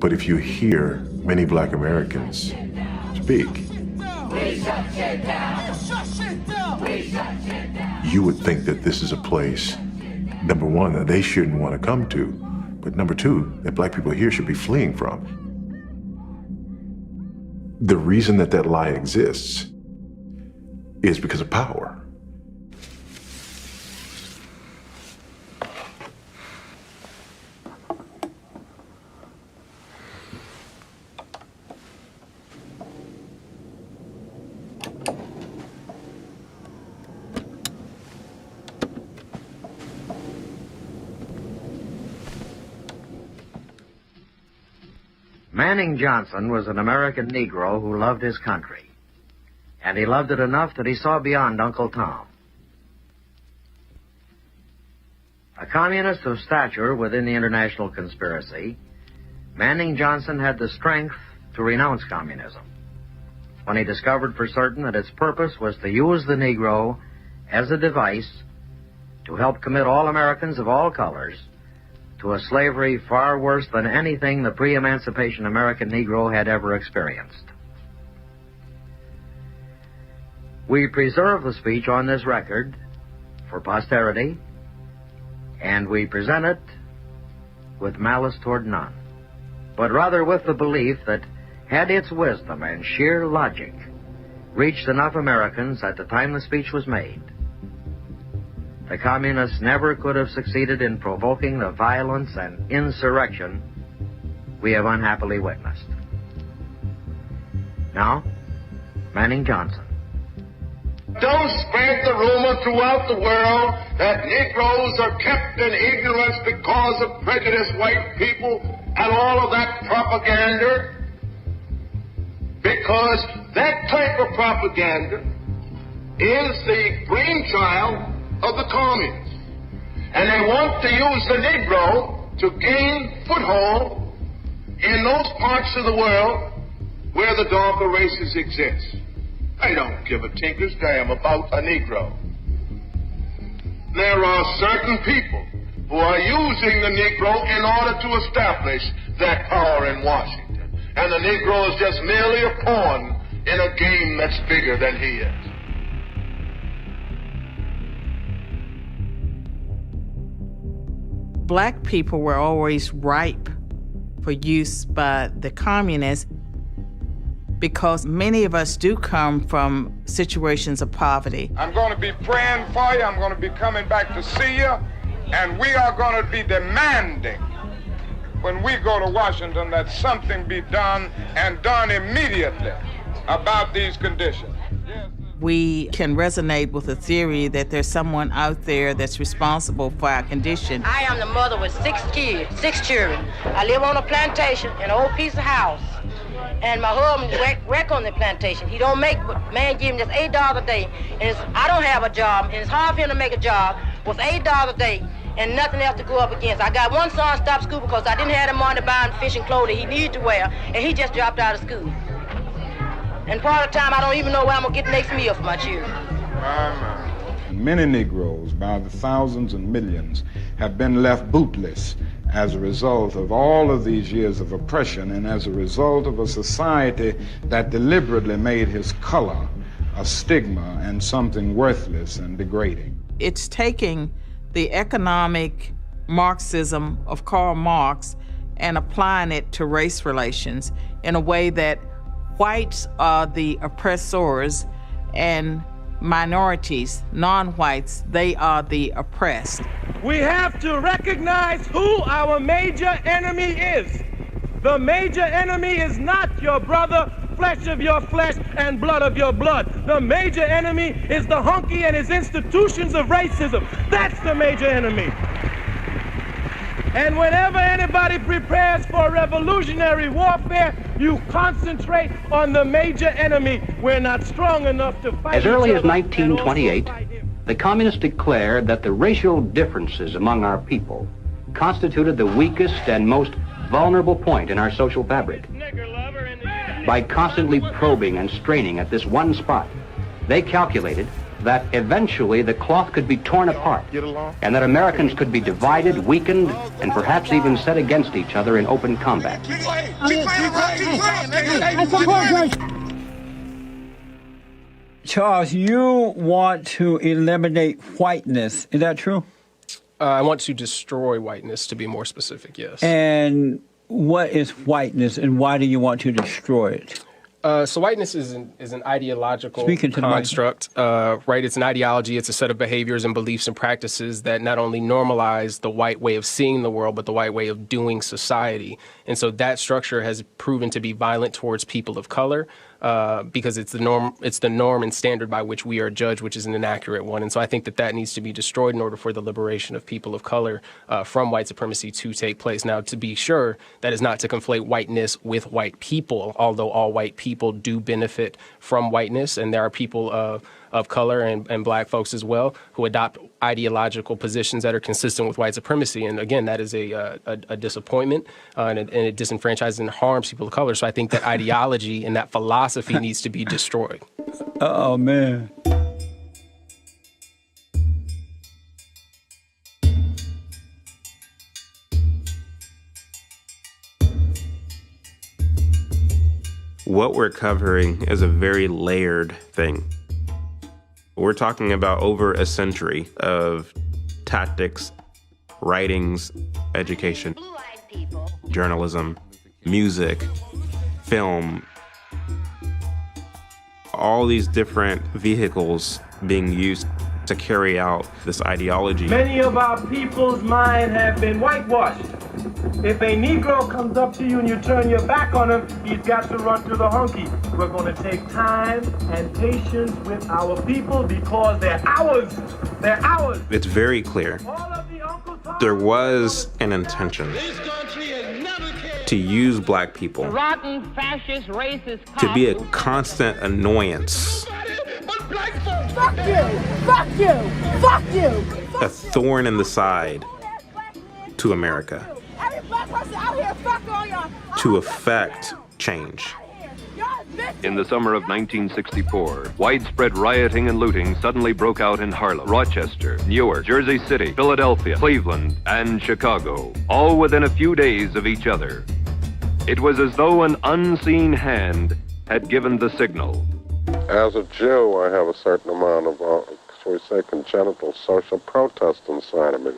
But if you hear many black Americans speak, you would think that this is a place, number one, that they shouldn't want to come to, but number two, that black people here should be fleeing from. The reason that that lie exists is because of power. Manning Johnson was an American Negro who loved his country, and he loved it enough that he saw beyond Uncle Tom. A communist of stature within the international conspiracy, Manning Johnson had the strength to renounce communism when he discovered for certain that its purpose was to use the Negro as a device to help commit all Americans of all colors to a slavery far worse than anything the pre-emancipation American Negro had ever experienced. We preserve the speech on this record for posterity, and we present it with malice toward none, but rather with the belief that had its wisdom and sheer logic reached enough Americans at the time the speech was made, the communists never could have succeeded in provoking the violence and insurrection we have unhappily witnessed. Now, Manning Johnson. Don't spread the rumor throughout the world that Negroes are kept in ignorance because of prejudiced white people and all of that propaganda, because that type of propaganda is the brainchild of the communists. And they want to use the Negro to gain foothold in those parts of the world where the darker races exist. They don't give a tinker's damn about a Negro. There are certain people who are using the Negro in order to establish that power in Washington. And the Negro is just merely a pawn in a game that's bigger than he is. Black people were always ripe for use by the communists because many of us do come from situations of poverty. I'm going to be praying for you. I'm going to be coming back to see you. And we are going to be demanding when we go to Washington that something be done and done immediately about these conditions. We can resonate with the theory that there's someone out there that's responsible for our condition. I am the mother with 6 kids, 6 children. I live on a plantation in an old piece of house. And my husband work on the plantation. He don't make, man give him just $8 a day. And I don't have a job, and it's hard for him to make a job with $8 a day and nothing else to go up against. I got one son stopped school because I didn't have the money to buy him fish and clothing he needed to wear, and he just dropped out of school. And part of the time, I don't even know where I'm gonna get the next meal for my children. Many Negroes, by the thousands and millions, have been left bootless as a result of all of these years of oppression and as a result of a society that deliberately made his color a stigma and something worthless and degrading. It's taking the economic Marxism of Karl Marx and applying it to race relations in a way that whites are the oppressors and minorities, non-whites, they are the oppressed. We have to recognize who our major enemy is. The major enemy is not your brother, flesh of your flesh and blood of your blood. The major enemy is the hunky and his institutions of racism. That's the major enemy. And whenever anybody prepares for revolutionary warfare, You concentrate on the major enemy. We're not strong enough to fight As early each as other 1928, the communists declared that the racial differences among our people constituted the weakest and most vulnerable point in our social fabric. By constantly probing and straining at this one spot, they calculated that eventually the cloth could be torn apart and that Americans could be divided, weakened, and perhaps even set against each other in open combat. Charles, you want to eliminate whiteness. Is that true? I want to destroy whiteness, to be more specific, yes. And what is whiteness, and why do you want to destroy it? So whiteness is an ideological construct, right? It's an ideology, it's a set of behaviors and beliefs and practices that not only normalize the white way of seeing the world, but the white way of doing society. And so that structure has proven to be violent towards people of color, because it's the norm and standard by which we are judged, which is an inaccurate one. And so I think that needs to be destroyed in order for the liberation of people of color from white supremacy to take place. Now, to be sure, that is not to conflate whiteness with white people, although all white people do benefit from whiteness, and there are people of color and black folks as well who adopt ideological positions that are consistent with white supremacy. And again, that is a disappointment, and it disenfranchises and harms people of color. So I think that ideology and that philosophy needs to be destroyed. Oh, man. What we're covering is a very layered thing. We're talking about over a century of tactics, writings, education, journalism, music, film, all these different vehicles being used to carry out this ideology. Many of our people's minds have been whitewashed. If a Negro comes up to you and you turn your back on him, he's got to run to the hunky. We're going to take time and patience with our people because they're ours. They're ours. It's very clear. There was an intention to use black people Rotten, fascist, racist, to be a constant annoyance, Fuck you! Fuck you! Fuck you! a thorn in the side to America, Every black person out here, fuck all y'all. to affect change. In the summer of 1964, widespread rioting and looting suddenly broke out in Harlem, Rochester, Newark, Jersey City, Philadelphia, Cleveland, and Chicago, all within a few days of each other. It was as though an unseen hand had given the signal. As a Jew, I have a certain amount of, shall we say, congenital social protest inside of me.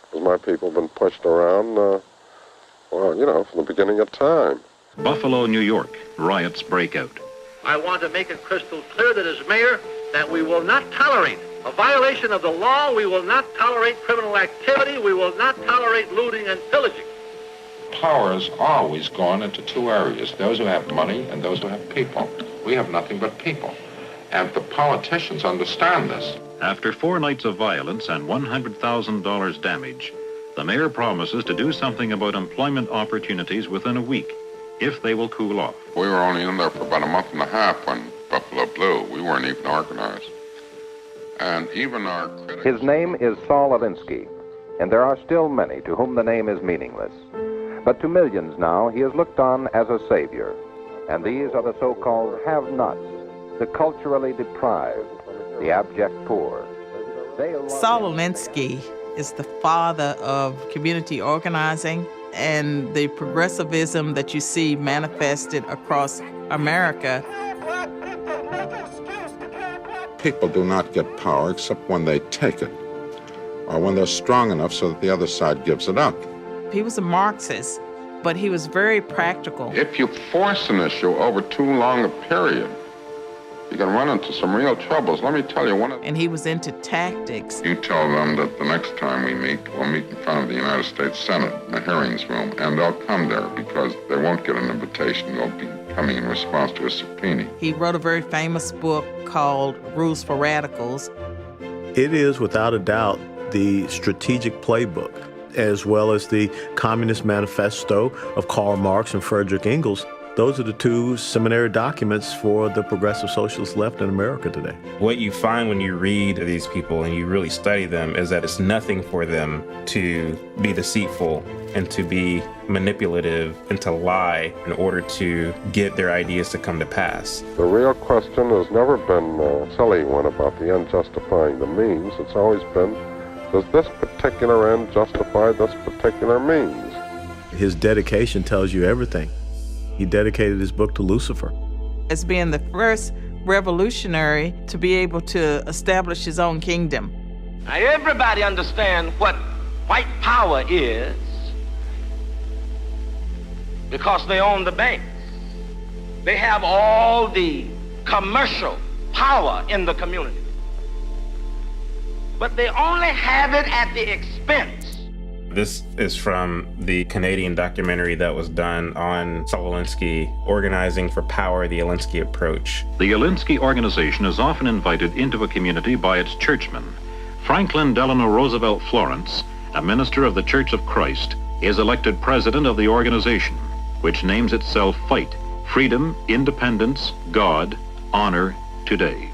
Because my people have been pushed around, well, you know, from the beginning of time. Buffalo, New York, riots break out. I want to make it crystal clear that as mayor, that we will not tolerate a violation of the law. We will not tolerate criminal activity. We will not tolerate looting and pillaging. Power has always gone into two areas, those who have money and those who have people. We have nothing but people. And the politicians understand this. After 4 nights of violence and $100,000 damage, the mayor promises to do something about employment opportunities within a week, if they will cool off. We were only in there for about a month and a half when Buffalo blew. We weren't even organized. And even our critics... His name is Saul Alinsky, and there are still many to whom the name is meaningless. But to millions now, he is looked on as a savior. And these are the so-called have-nots, the culturally deprived, the abject poor. Saul Alinsky is the father of community organizing and the progressivism that you see manifested across America. People do not get power except when they take it, or when they're strong enough so that the other side gives it up. He was a Marxist, but he was very practical. If you force an issue over too long a period, you can run into some real troubles. Let me tell you one of... And he was into tactics. You tell them that the next time we meet, we'll meet in front of the United States Senate in the hearings room, and they'll come there because they won't get an invitation. They'll be coming in response to a subpoena. He wrote a very famous book called Rules for Radicals. It is, without a doubt, the strategic playbook, as well as the Communist Manifesto of Karl Marx and Frederick Engels. Those are the two seminary documents for the progressive socialist left in America today. What you find when you read these people and you really study them is that it's nothing for them to be deceitful and to be manipulative and to lie in order to get their ideas to come to pass. The real question has never been a silly one about the end justifying the means. It's always been, does this particular end justify this particular means? His dedication tells you everything. He dedicated his book to Lucifer. As being the first revolutionary to be able to establish his own kingdom. Now everybody understands what white power is because they own the banks. They have all the commercial power in the community. But they only have it at the expense. This is from the Canadian documentary that was done on Saul Alinsky, Organizing for Power, the Alinsky Approach. The Alinsky organization is often invited into a community by its churchmen. Franklin Delano Roosevelt Florence, a minister of the Church of Christ, is elected president of the organization, which names itself FIGHT, Freedom, Independence, God, Honor, Today.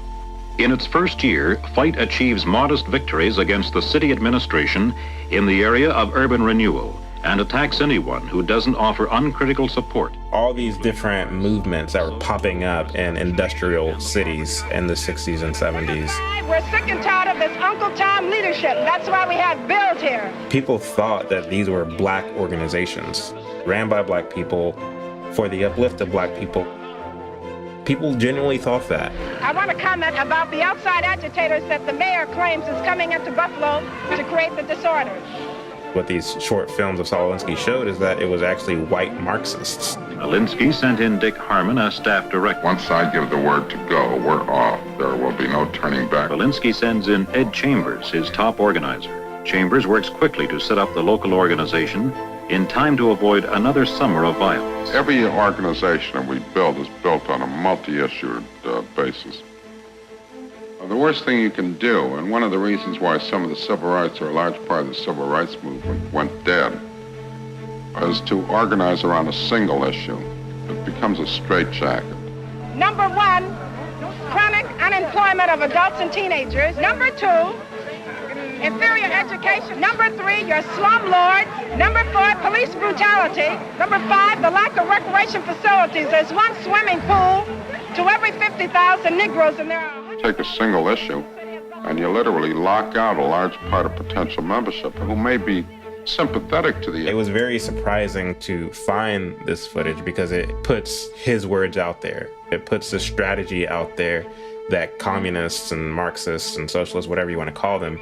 In its first year, FIGHT achieves modest victories against the city administration in the area of urban renewal and attacks anyone who doesn't offer uncritical support. All these different movements that were popping up in industrial cities in the 60s and 70s. We're sick and tired of this Uncle Tom leadership. That's why we have bills here. People thought that these were black organizations, ran by black people, for the uplift of black people. People genuinely thought that. I want to comment about the outside agitators that the mayor claims is coming into Buffalo to create the disorders. What these short films of Saul Alinsky showed is that it was actually white Marxists. Alinsky sent in Dick Harmon as staff director. Once I give the word to go, we're off. There will be no turning back. Alinsky sends in Ed Chambers, his top organizer. Chambers works quickly to set up the local organization in time to avoid another summer of violence. Every organization that we build is built on a multi-issued basis. The worst thing you can do, and one of the reasons why some of the civil rights or a large part of the civil rights movement went dead, is to organize around a single issue. It becomes a straitjacket. Number one, chronic unemployment of adults and teenagers. Number two, inferior education. Number three, your slumlords. Number four, police brutality. Number five, the lack of recreation facilities. There's one swimming pool to every 50,000 Negroes, and there are... Take a single issue, and you literally lock out a large part of potential membership who may be sympathetic to the... It was very surprising to find this footage because it puts his words out there. It puts the strategy out there that communists and Marxists and socialists, whatever you want to call them,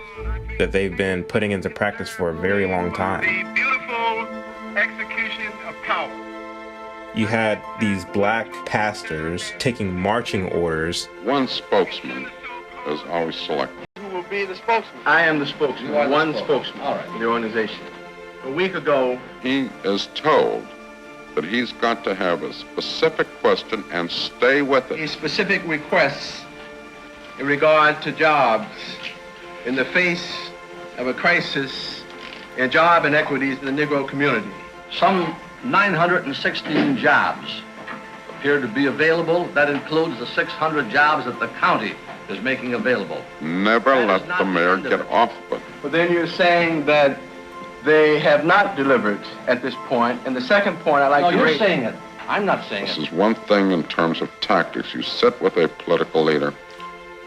that they've been putting into practice for a very long time. The beautiful execution of power. You had these black pastors taking marching orders. One spokesman is always selected. Who will be the spokesman? I am the spokesman, one spokesman for the organization. A week ago, he is told that he's got to have a specific question and stay with it. A specific requests in regard to jobs in the face of a crisis in job inequities in the Negro community. Some 916 jobs appear to be available. That includes the 600 jobs that the county is making available. Never let the mayor get off of it. But then you're saying that they have not delivered at this point. And the second point I'd like to raise... No, you're saying it. I'm not saying This it. is one thing in terms of tactics. You sit with a political leader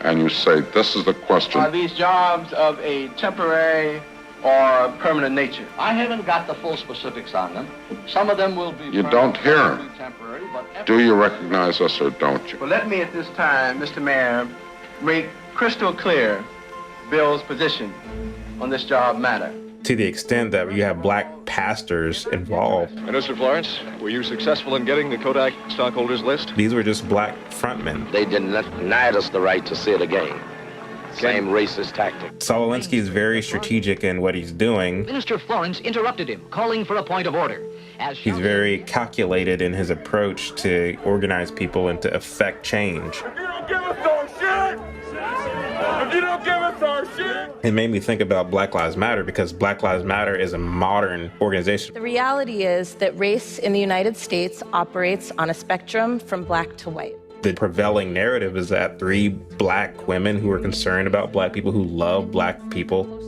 and you say, this is the question. Are these jobs of a temporary or permanent nature? I haven't got the full specifics on them. Some of them will be You don't hear some will him. be temporary, but Do you recognize us or don't you? Well, let me at this time, Mr. Mayor, make crystal clear Bill's position on this job matter. To the extent that you have black pastors involved. Minister Florence, were you successful in getting the Kodak stockholders list? These were just black frontmen. They denied us the right to see it again. Same racist tactic. Saul Alinsky is very strategic in what he's doing. Minister Florence interrupted him, calling for a point of order. He's very calculated in his approach to organize people and to effect change. If you don't give us no shit, if you don't give us That's our shit. It made me think about Black Lives Matter because Black Lives Matter is a modern organization. The reality is that race in the United States operates on a spectrum from black to white. The prevailing narrative is that 3 black women who are concerned about black people, who love black people.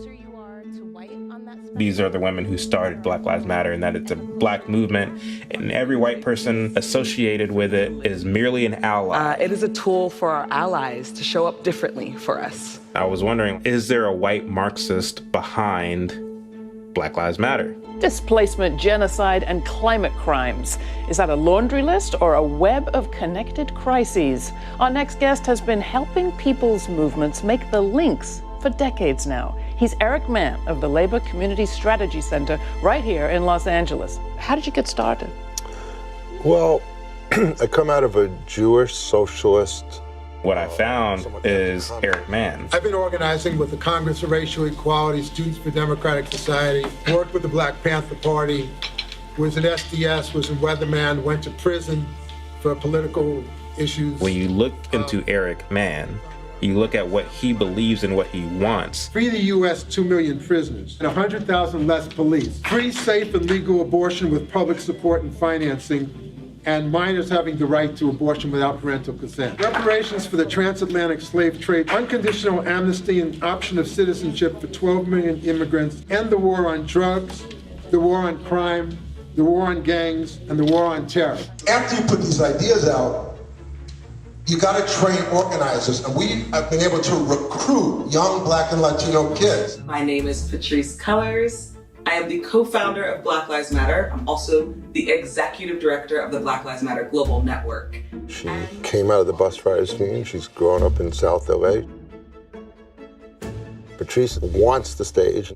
These are the women who started Black Lives Matter, and that it's a black movement, and every white person associated with it is merely an ally. It is a tool for our allies to show up differently for us. I was wondering, is there a white Marxist behind Black Lives Matter? Displacement, genocide, and climate crimes. Is that a laundry list or a web of connected crises? Our next guest has been helping people's movements make the links for decades now. He's Eric Mann of the Labor Community Strategy Center right here in Los Angeles. How did you get started? Well, I come out of a Jewish socialist. What I found is Eric Mann. I've been organizing with the Congress for Racial Equality, Students for Democratic Society, worked with the Black Panther Party, was in SDS, was in Weatherman, went to prison for political issues. When you look into Eric Mann, you look at what he believes and what he wants. Free the U.S. 2 million prisoners and 100,000 less police. Free, safe, and legal abortion with public support and financing, and minors having the right to abortion without parental consent. Reparations for the transatlantic slave trade, unconditional amnesty and option of citizenship for 12 million immigrants, end the war on drugs, the war on crime, the war on gangs, and the war on terror. After you put these ideas out, you got to train organizers, and we have been able to recruit young Black and Latino kids. My name is Patrice Cullors. I am the co-founder of Black Lives Matter. I'm also the executive director of the Black Lives Matter Global Network. She came out of the bus riders union. She's grown up in South LA. Patrice wants the stage,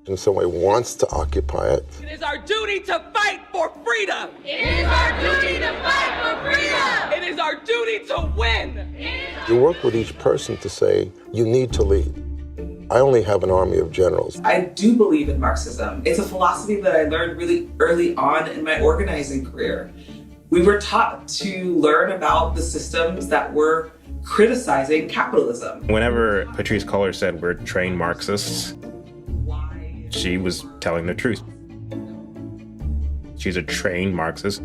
in some way wants to occupy it. It is our duty to fight for freedom. It is our duty to fight for freedom. It is our duty to win. You work with each person to say, you need to lead. I only have an army of generals. I do believe in Marxism. It's a philosophy that I learned really early on in my organizing career. We were taught to learn about the systems that were criticizing capitalism. Whenever Patrice Cullors said we're trained Marxists, she was telling the truth. She's a trained Marxist.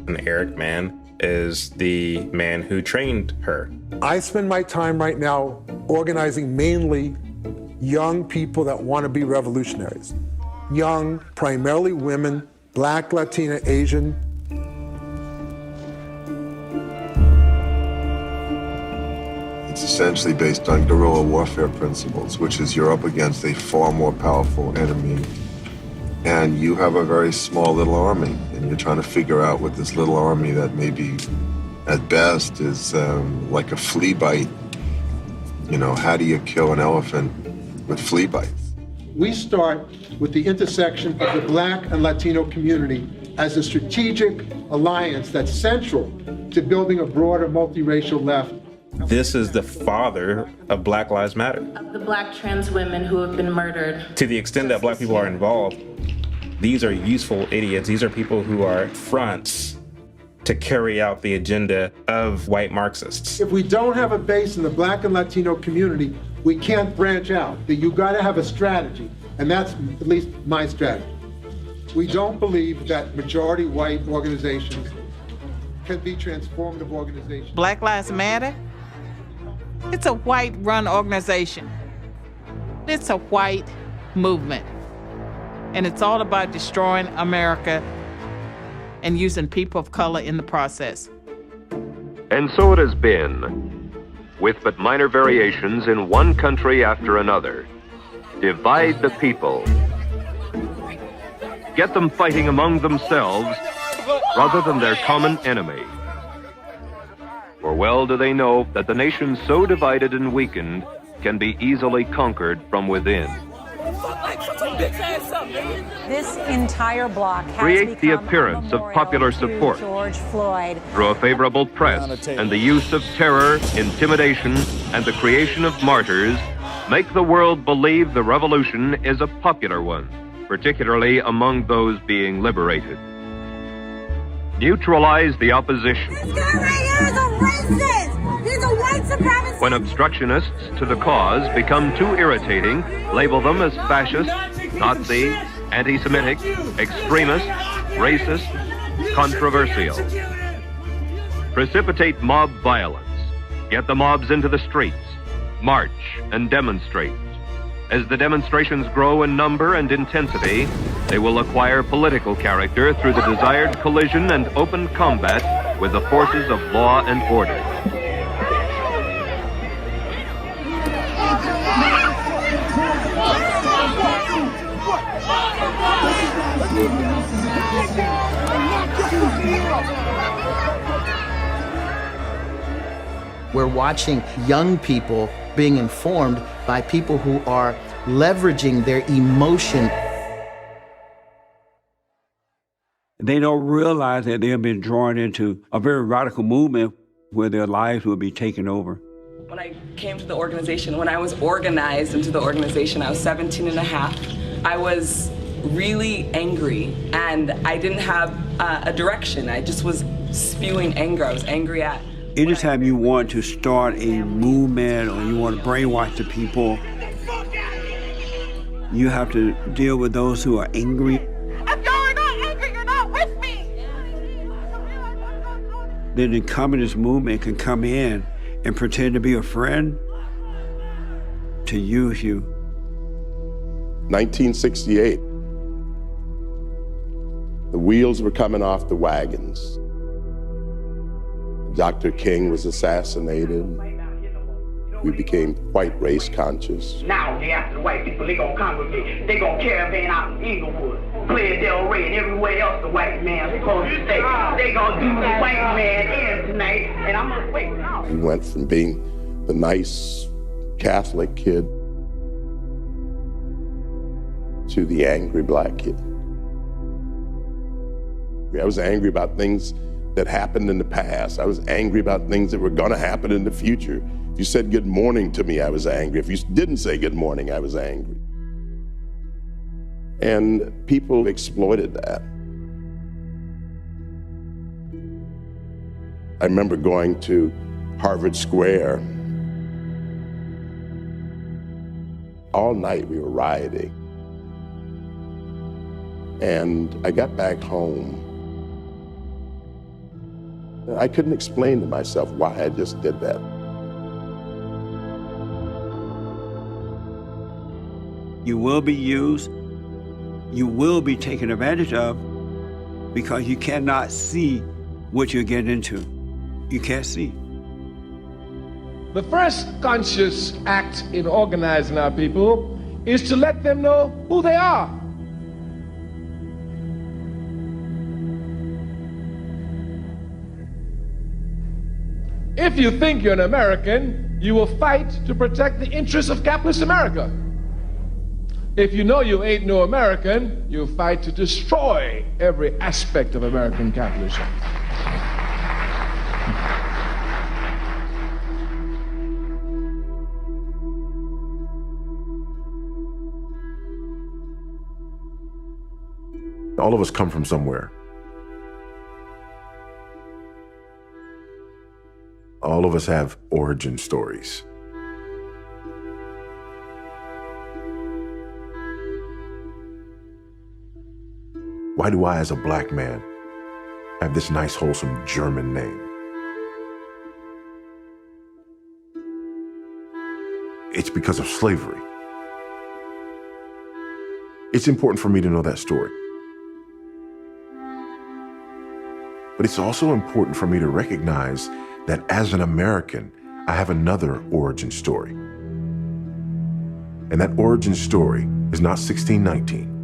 And Eric Mann is the man who trained her. I spend my time right now organizing mainly young people that want to be revolutionaries. Young, primarily women, Black, Latina, Asian. It's essentially based on guerrilla warfare principles, which is you're up against a far more powerful enemy, and you have a very small little army, and you're trying to figure out with this little army that maybe at best is like a flea bite. You know, how do you kill an elephant with flea bites? We start with the intersection of the Black and Latino community as a strategic alliance that's central to building a broader multiracial left. This is the father of Black Lives Matter. Of the Black trans women who have been murdered. To the extent that Black people are involved, these are useful idiots. These are people who are fronts to carry out the agenda of white Marxists. If we don't have a base in the Black and Latino community, we can't branch out. You gotta have a strategy, and that's at least my strategy. We don't believe that majority white organizations can be transformative organizations. Black Lives Matter? It's a white-run organization. It's a white movement. And it's all about destroying America and using people of color in the process. And so it has been, with but minor variations in one country after another. Divide the people. Get them fighting among themselves rather than their common enemy. For well do they know that the nation so divided and weakened can be easily conquered from within. This entire block has create the appearance of popular support George Floyd through a favorable press and the use of terror, intimidation, and the creation of martyrs. Make the world believe the revolution is a popular one, particularly among those being liberated. Neutralize the opposition. This guy right here is a racist. He's a white supremacist. When obstructionists to the cause become too irritating, label them as fascist, Nazi, anti-Semitic, extremist, racist, controversial. Precipitate mob violence. Get the mobs into the streets. March and demonstrate. As the demonstrations grow in number and intensity, they will acquire political character through the desired collision and open combat with the forces of law and order. We're watching young people being informed by people who are leveraging their emotion. They don't realize that they have been drawn into a very radical movement where their lives will be taken over. When I came to the organization, when I was organized into the organization, I was 17 and a half. I was really angry, and I didn't have a direction. I just was spewing anger. I was angry at. Anytime you want to start a movement or you want to brainwash the people, you have to deal with those who are angry. If you're not angry, you're not with me. Then the communist movement can come in and pretend to be a friend to use you. 1968. The wheels were coming off the wagons. Dr. King was assassinated. We became quite race conscious. Now they after the white people, they gonna congregate. They gonna caravan out in Inglewood, Playa del Rey, and everywhere else the white man's supposed to stay. They gonna do the white man in tonight, and I'm gonna wait. We went from being the nice Catholic kid to the angry black kid. I was angry about things that happened in the past. I was angry about things that were gonna happen in the future. If you said good morning to me, I was angry. If you didn't say good morning, I was angry. And people exploited that. I remember going to Harvard Square. All night we were rioting. And I got back home. I couldn't explain to myself why I just did that. You will be used, you will be taken advantage of because you cannot see what you're getting into. You can't see. The first conscious act in organizing our people is to let them know who they are. If you think you're an American, you will fight to protect the interests of capitalist America. If you know you ain't no American, you'll fight to destroy every aspect of American capitalism. All of us come from somewhere. All of us have origin stories. Why do I, as a black man, have this nice, wholesome German name? It's because of slavery. It's important for me to know that story. But it's also important for me to recognize that as an American, I have another origin story. And that origin story is not 1619.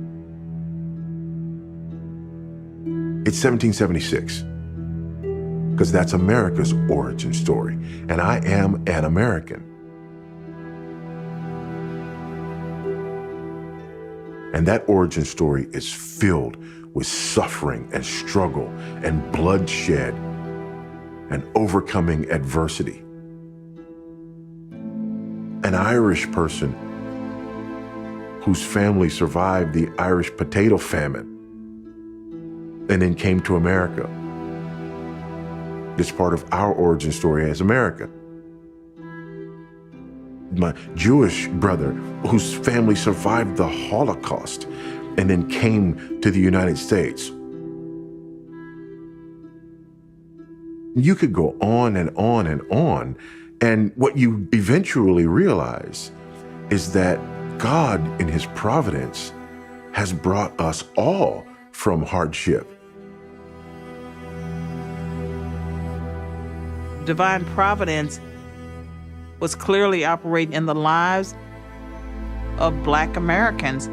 It's 1776. Because that's America's origin story. And I am an American. And that origin story is filled with suffering and struggle and bloodshed and overcoming adversity. An Irish person whose family survived the Irish potato famine and then came to America. It's part of our origin story as America. My Jewish brother, whose family survived the Holocaust and then came to the United States. You could go on and on and on. And what you eventually realize is that God, in his providence, has brought us all from hardship. Divine providence was clearly operating in the lives of Black Americans.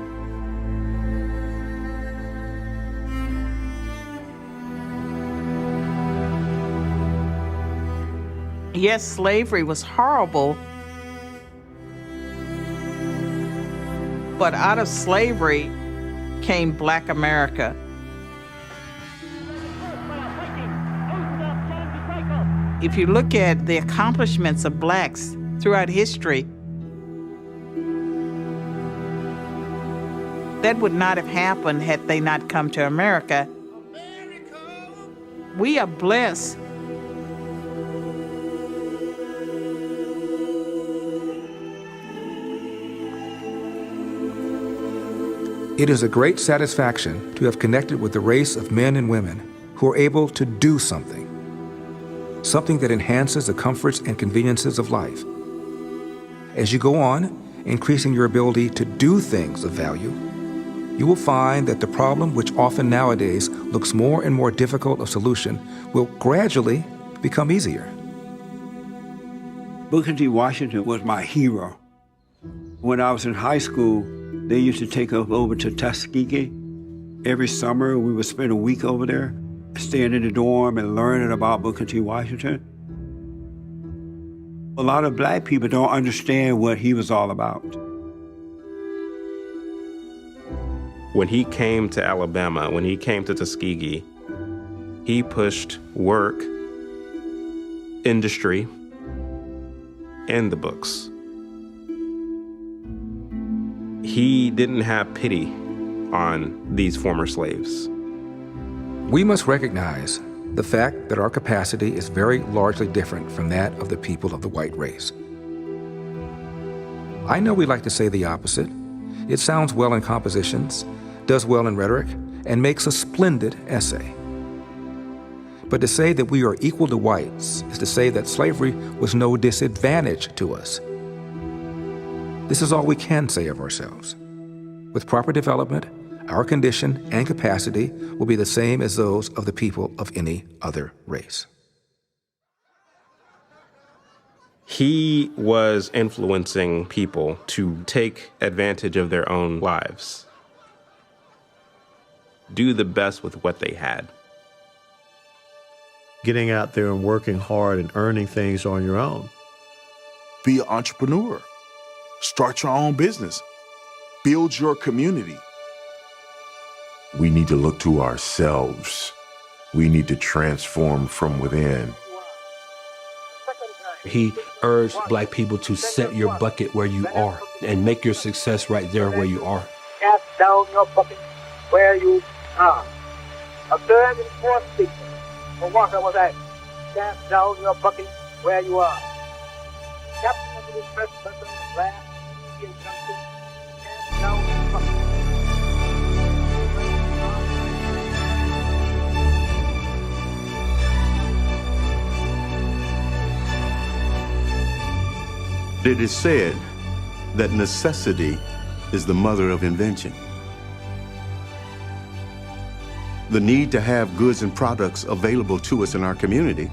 Yes, slavery was horrible, but out of slavery came Black America. If you look at the accomplishments of Blacks throughout history, that would not have happened had they not come to America. We are blessed. It is a great satisfaction to have connected with the race of men and women who are able to do something that enhances the comforts and conveniences of life. As you go on, increasing your ability to do things of value, you will find that the problem, which often nowadays looks more and more difficult of solution, will gradually become easier. Booker T. Washington was my hero. When I was in high school, they used to take us over to Tuskegee. Every summer, we would spend a week over there, staying in the dorm and learning about Booker T. Washington. A lot of Black people don't understand what he was all about. When he came to Alabama, when he came to Tuskegee, he pushed work, industry, and the books. He didn't have pity on these former slaves. We must recognize the fact that our capacity is very largely different from that of the people of the white race. I know we like to say the opposite. It sounds well in compositions, does well in rhetoric, and makes a splendid essay. But to say that we are equal to whites is to say that slavery was no disadvantage to us. This is all we can say of ourselves. With proper development, our condition and capacity will be the same as those of the people of any other race. He was influencing people to take advantage of their own lives, do the best with what they had. Getting out there and working hard and earning things on your own. Be an entrepreneur. Start your own business. Build your community. We need to look to ourselves. We need to transform from within. He urged Black people to set your bucket where you are and make your success right there where you are. Cast down your bucket where you are. A third and fourth speaker for Walker was asked, cast down your bucket where you are. Captain of the first person, last Indian country, cast down your bucket. It is said that necessity is the mother of invention. The need to have goods and products available to us in our community,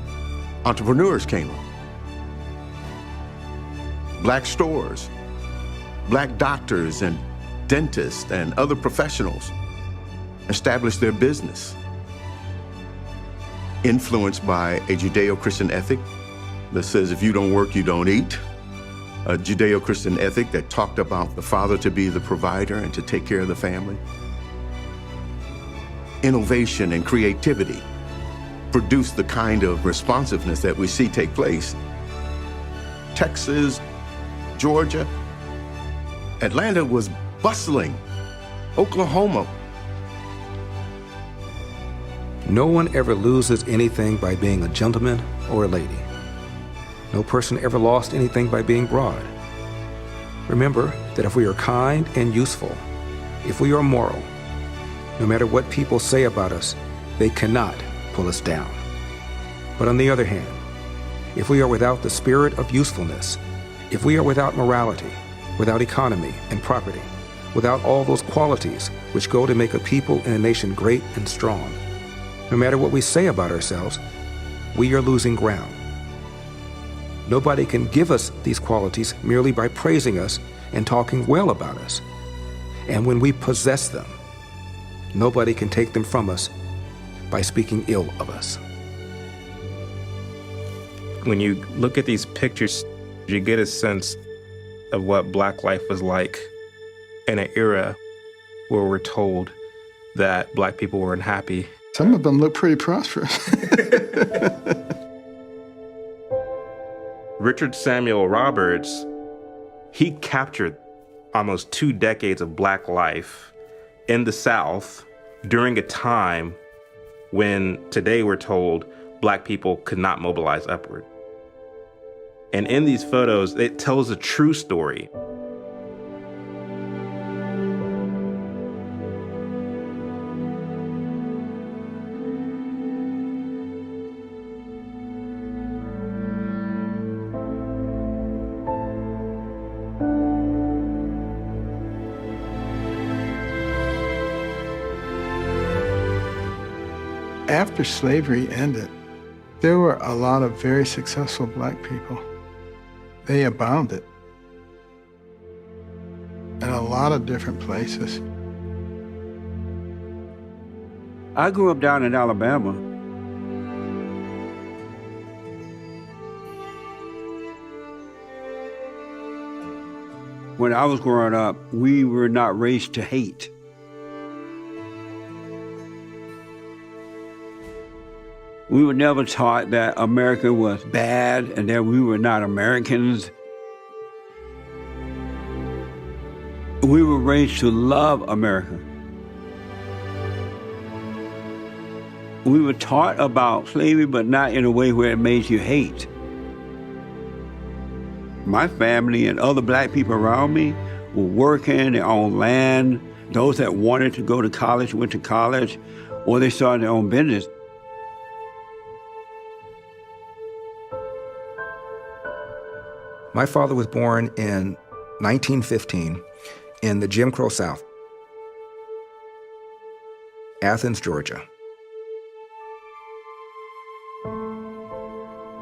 entrepreneurs came up. Black stores, Black doctors and dentists and other professionals established their business, influenced by a Judeo-Christian ethic that says if you don't work, you don't eat. A Judeo-Christian ethic that talked about the father to be the provider and to take care of the family. Innovation and creativity produced the kind of responsiveness that we see take place. Texas, Georgia, Atlanta was bustling. Oklahoma. No one ever loses anything by being a gentleman or a lady. No person ever lost anything by being broad. Remember that if we are kind and useful, if we are moral, no matter what people say about us, they cannot pull us down. But on the other hand, if we are without the spirit of usefulness, if we are without morality, without economy and property, without all those qualities which go to make a people and a nation great and strong, no matter what we say about ourselves, we are losing ground. Nobody can give us these qualities merely by praising us and talking well about us. And when we possess them, nobody can take them from us by speaking ill of us. When you look at these pictures, you get a sense of what Black life was like in an era where we're told that Black people were unhappy. Some of them look pretty prosperous. Richard Samuel Roberts, he captured almost 2 decades of Black life in the South during a time when today we're told Black people could not mobilize upward. And in these photos, it tells a true story. After slavery ended, there were a lot of very successful Black people. They abounded in a lot of different places. I grew up down in Alabama. When I was growing up, we were not raised to hate. We were never taught that America was bad and that we were not Americans. We were raised to love America. We were taught about slavery, but not in a way where it made you hate. My family and other Black people around me were working, their own land. Those that wanted to go to college went to college, or they started their own business. My father was born in 1915 in the Jim Crow South, Athens, Georgia.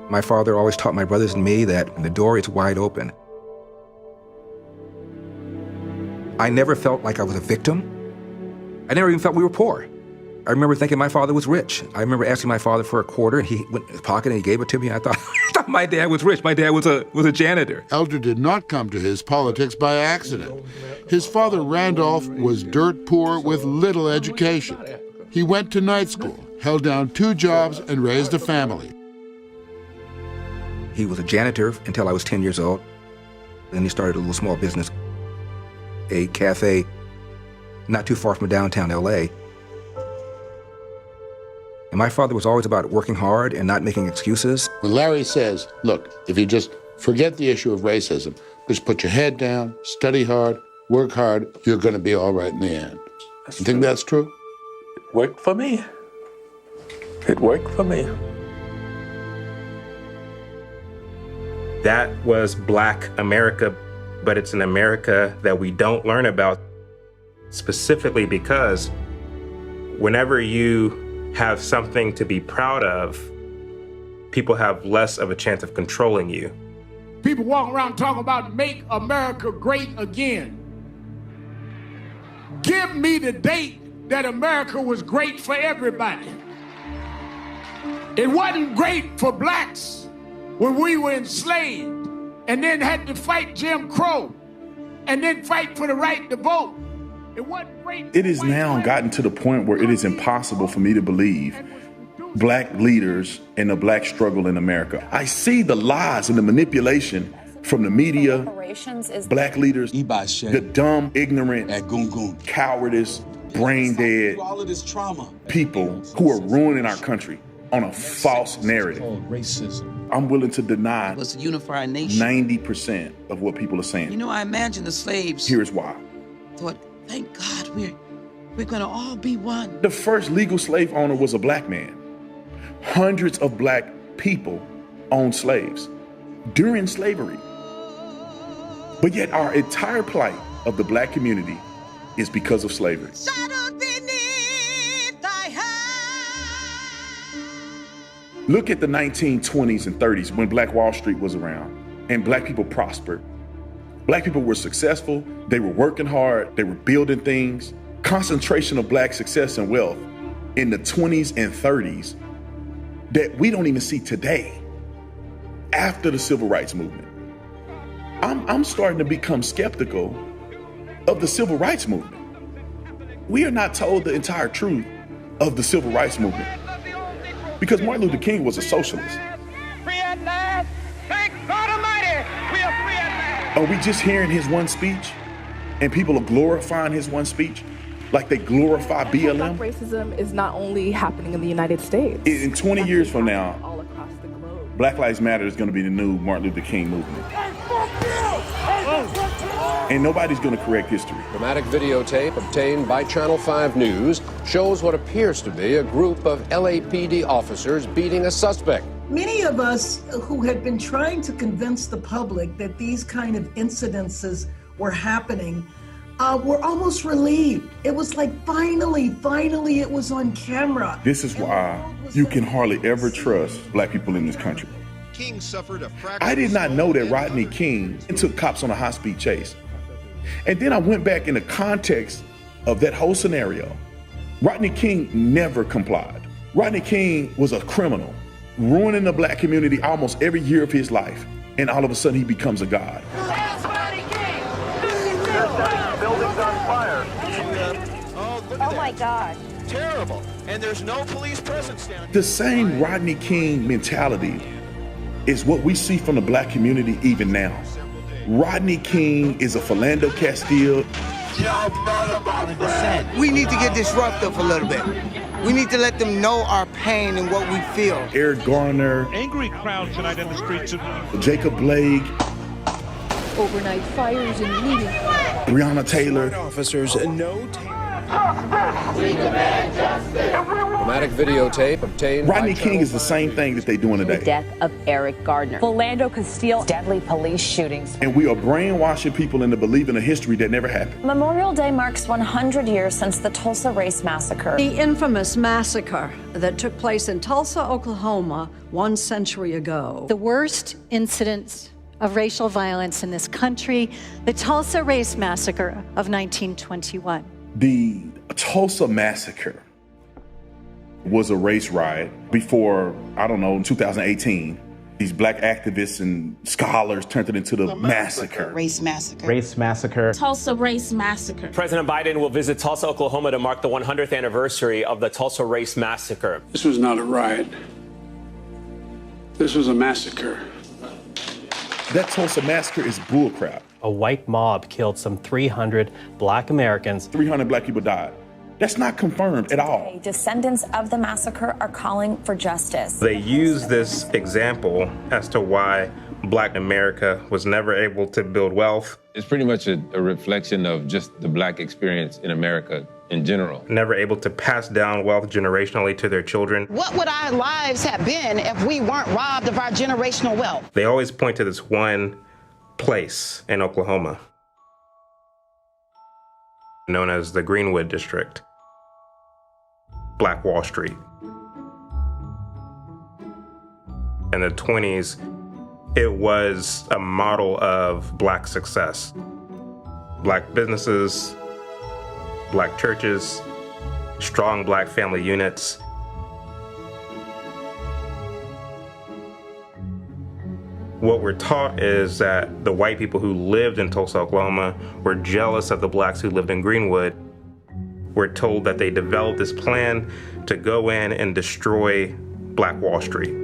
My father always taught my brothers and me that the door is wide open. I never felt like I was a victim. I never even felt we were poor. I remember thinking my father was rich. I remember asking my father for a quarter, and he went in his pocket and he gave it to me. I thought my dad was rich. My dad was a janitor. Elder did not come to his politics by accident. His father, Randolph, was dirt poor with little education. He went to night school, held down 2 jobs, and raised a family. He was a janitor until I was 10 years old. Then he started a little small business, a cafe not too far from downtown LA. And my father was always about working hard and not making excuses. When Larry says, look, if you just forget the issue of racism, just put your head down, study hard, work hard, you're going to be all right in the end. You think that's true? It worked for me. It worked for me. That was Black America, but it's an America that we don't learn about, specifically because whenever you have something to be proud of, people have less of a chance of controlling you. People walk around talking about make America great again. Give me the date that America was great for everybody. It wasn't great for Blacks when we were enslaved and then had to fight Jim Crow and then fight for the right to vote. It has now gotten to the point where it is impossible for me to believe Black leaders and the Black struggle in America. I see the lies and the manipulation from the media, Black leaders, the dumb, ignorant, cowardice, brain dead people who are ruining our country. on a false narrative. Racism. I'm willing to deny It was to unify our nation. 90% of what people are saying. You know, I imagine the slaves Here's why. thought, thank God we're gonna all be one. The first legal slave owner was a black man. Hundreds of black people owned slaves during slavery. But yet our entire plight of the black community is because of slavery. Look at the 1920s and 30s when Black Wall Street was around and black people prospered. Black people were successful, they were working hard, they were building things. Concentration of black success and wealth in the 20s and 30s that we don't even see today after the civil rights movement. I'm starting to become skeptical of the civil rights movement. We are not told the entire truth of the civil rights movement because Martin Luther King was a socialist. Free at last. Thank God Almighty, we are free at last. Are we just hearing his one speech and people are glorifying his one speech like they glorify BLM? Racism is not only happening in the United States. In 20 years from now, Black Lives Matter is going to be the new Martin Luther King movement. And nobody's going to correct history. Dramatic videotape obtained by Channel 5 News shows what appears to be a group of LAPD officers beating a suspect. Many of us who had been trying to convince the public that these kind of incidences were happening were almost relieved. It was like, finally, it was on camera. This is why you can hardly ever trust black people in this country. King suffered a fracture. I did not know that Rodney King took cops on a high-speed chase. And then I went back in the context of that whole scenario. Rodney King never complied. Rodney King was a criminal, ruining the black community almost every year of his life. And all of a sudden he becomes a god. Building's on fire. Oh my God. Terrible. And there's no police presence down here. The same Rodney King mentality is what we see from the black community even now. Rodney King is a Philando Castile. We need to get disruptive a little bit. We need to let them know our pain and what we feel. Eric Garner. Angry crowd tonight in the streets of Jacob Blake. Overnight fires in meetings. Breonna Taylor. Officers no. Dramatic videotape obtained. Rodney King is the same thing that they're doing today. The death of Eric Gardner. Philando Castile. Deadly police shootings. And we are brainwashing people into believing a history that never happened. Memorial Day marks 100 years since the Tulsa Race Massacre. The infamous massacre that took place in Tulsa, Oklahoma, 1 century ago. The worst incidents of racial violence in this country, the Tulsa Race Massacre of 1921. The Tulsa Massacre was a race riot before, in 2018, these black activists and scholars turned it into the massacre. Race massacre. Race massacre. Tulsa Race Massacre. President Biden will visit Tulsa, Oklahoma to mark the 100th anniversary of the Tulsa Race Massacre. This was not a riot. This was a massacre. That Tulsa Massacre is bullcrap. A white mob killed some 300 black Americans. 300 black people died. That's not confirmed at all. Descendants of the massacre are calling for justice. They use this example as to why Black America was never able to build wealth. It's pretty much a reflection of just the Black experience in America in general. Never able to pass down wealth generationally to their children. What would our lives have been if we weren't robbed of our generational wealth? They always point to this one place in Oklahoma, known as the Greenwood District, Black Wall Street. In the 20s, it was a model of Black success. Black businesses, Black churches, strong Black family units. What we're taught is that the white people who lived in Tulsa, Oklahoma were jealous of the Blacks who lived in Greenwood. We're told that they developed this plan to go in and destroy Black Wall Street,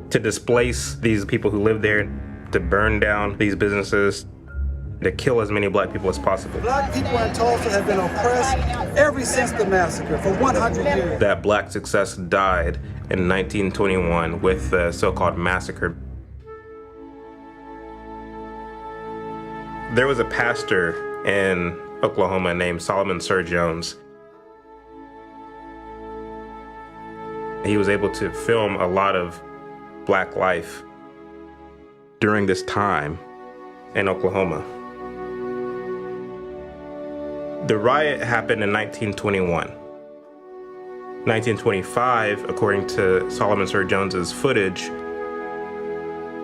to displace these people who lived there, to burn down these businesses, to kill as many black people as possible. Black people in Tulsa have been oppressed ever since the massacre for 100 years. That black success died in 1921 with the so-called massacre. There was a pastor in Oklahoma named Solomon Sir Jones. He was able to film a lot of black life during this time in Oklahoma. The riot happened in 1921. 1925, according to Solomon Sir Jones's footage,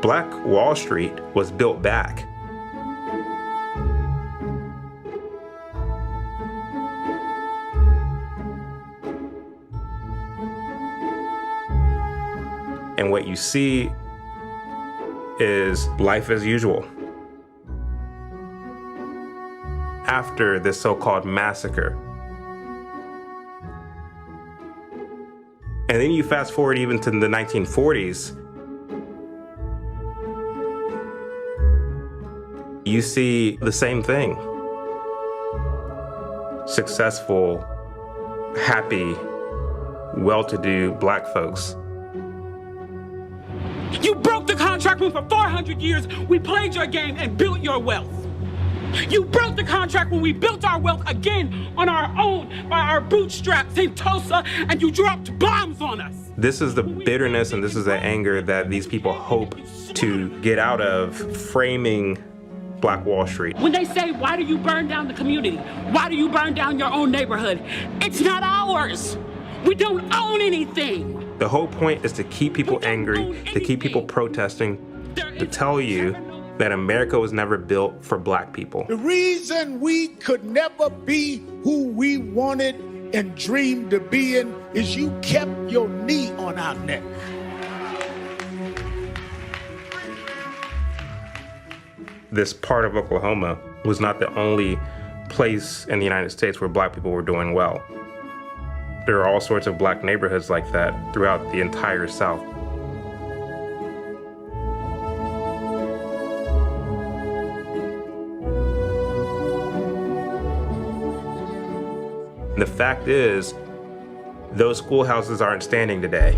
Black Wall Street was built back. And what you see is life as usual. After this so-called massacre. And then you fast forward even to the 1940s. You see the same thing. Successful, happy, well-to-do black folks. You broke the contract when for 400 years we played your game and built your wealth. You broke the contract when we built our wealth again on our own by our bootstraps in Tulsa, and you dropped bombs on us. This is the bitterness and this is the anger that these people hope to get out of framing Black Wall Street. When they say, why do you burn down the community? Why do you burn down your own neighborhood? It's not ours. We don't own anything. The whole point is to keep people angry, to keep people protesting, to tell you that America was never built for black people. The reason we could never be who we wanted and dreamed of being is you kept your knee on our neck. This part of Oklahoma was not the only place in the United States where black people were doing well. There are all sorts of black neighborhoods like that throughout the entire South. The fact is, those schoolhouses aren't standing today.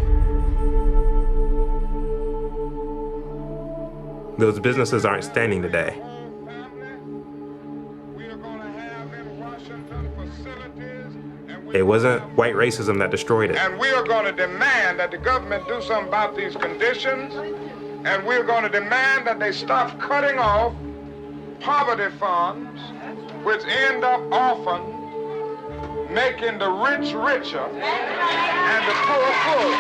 Those businesses aren't standing today. It wasn't white racism that destroyed it. And we are going to demand that the government do something about these conditions, and we're going to demand that they stop cutting off poverty funds, which end up often making the rich richer and the poor poorer.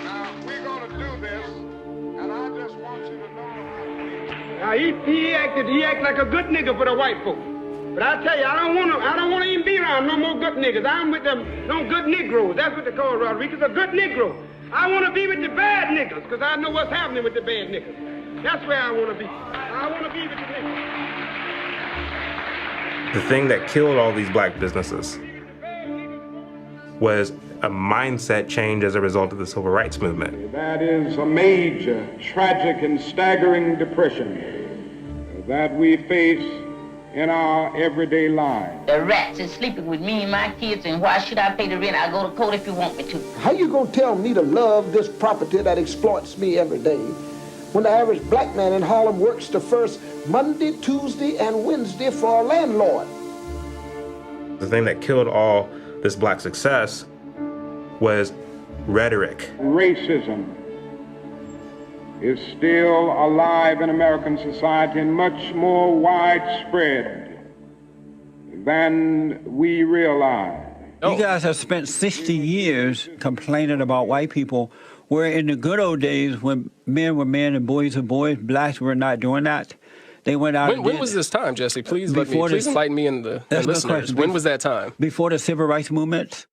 Now, we're going to do this, and I just want you to know. Now, he acted like a good nigga for the white folks. But I tell you, I don't want to even be around no more good niggas. I'm with them good Negroes. That's what they call Rodriguez, a good Negro. I want to be with the bad niggas, because I know what's happening with the bad niggas. That's where I want to be. I want to be with the niggas. The thing that killed all these black businesses was a mindset change as a result of the civil rights movement. That is a major, tragic, and staggering depression that we face in our everyday lives. The rats is sleeping with me and my kids, and why should I pay the rent? I'll go to court if you want me to. How you gonna tell me to love this property that exploits me every day when the average black man in Harlem works the first Monday, Tuesday, and Wednesday for a landlord? The thing that killed all this black success was rhetoric. Racism is still alive in American society and much more widespread than we realize. You guys have spent 60 years complaining about white people, where in the good old days when men were men and boys were boys, blacks were not doing that. They went out. When was this time, Jesse? Please enlighten me and the listeners. When was that time? Before the civil rights movement.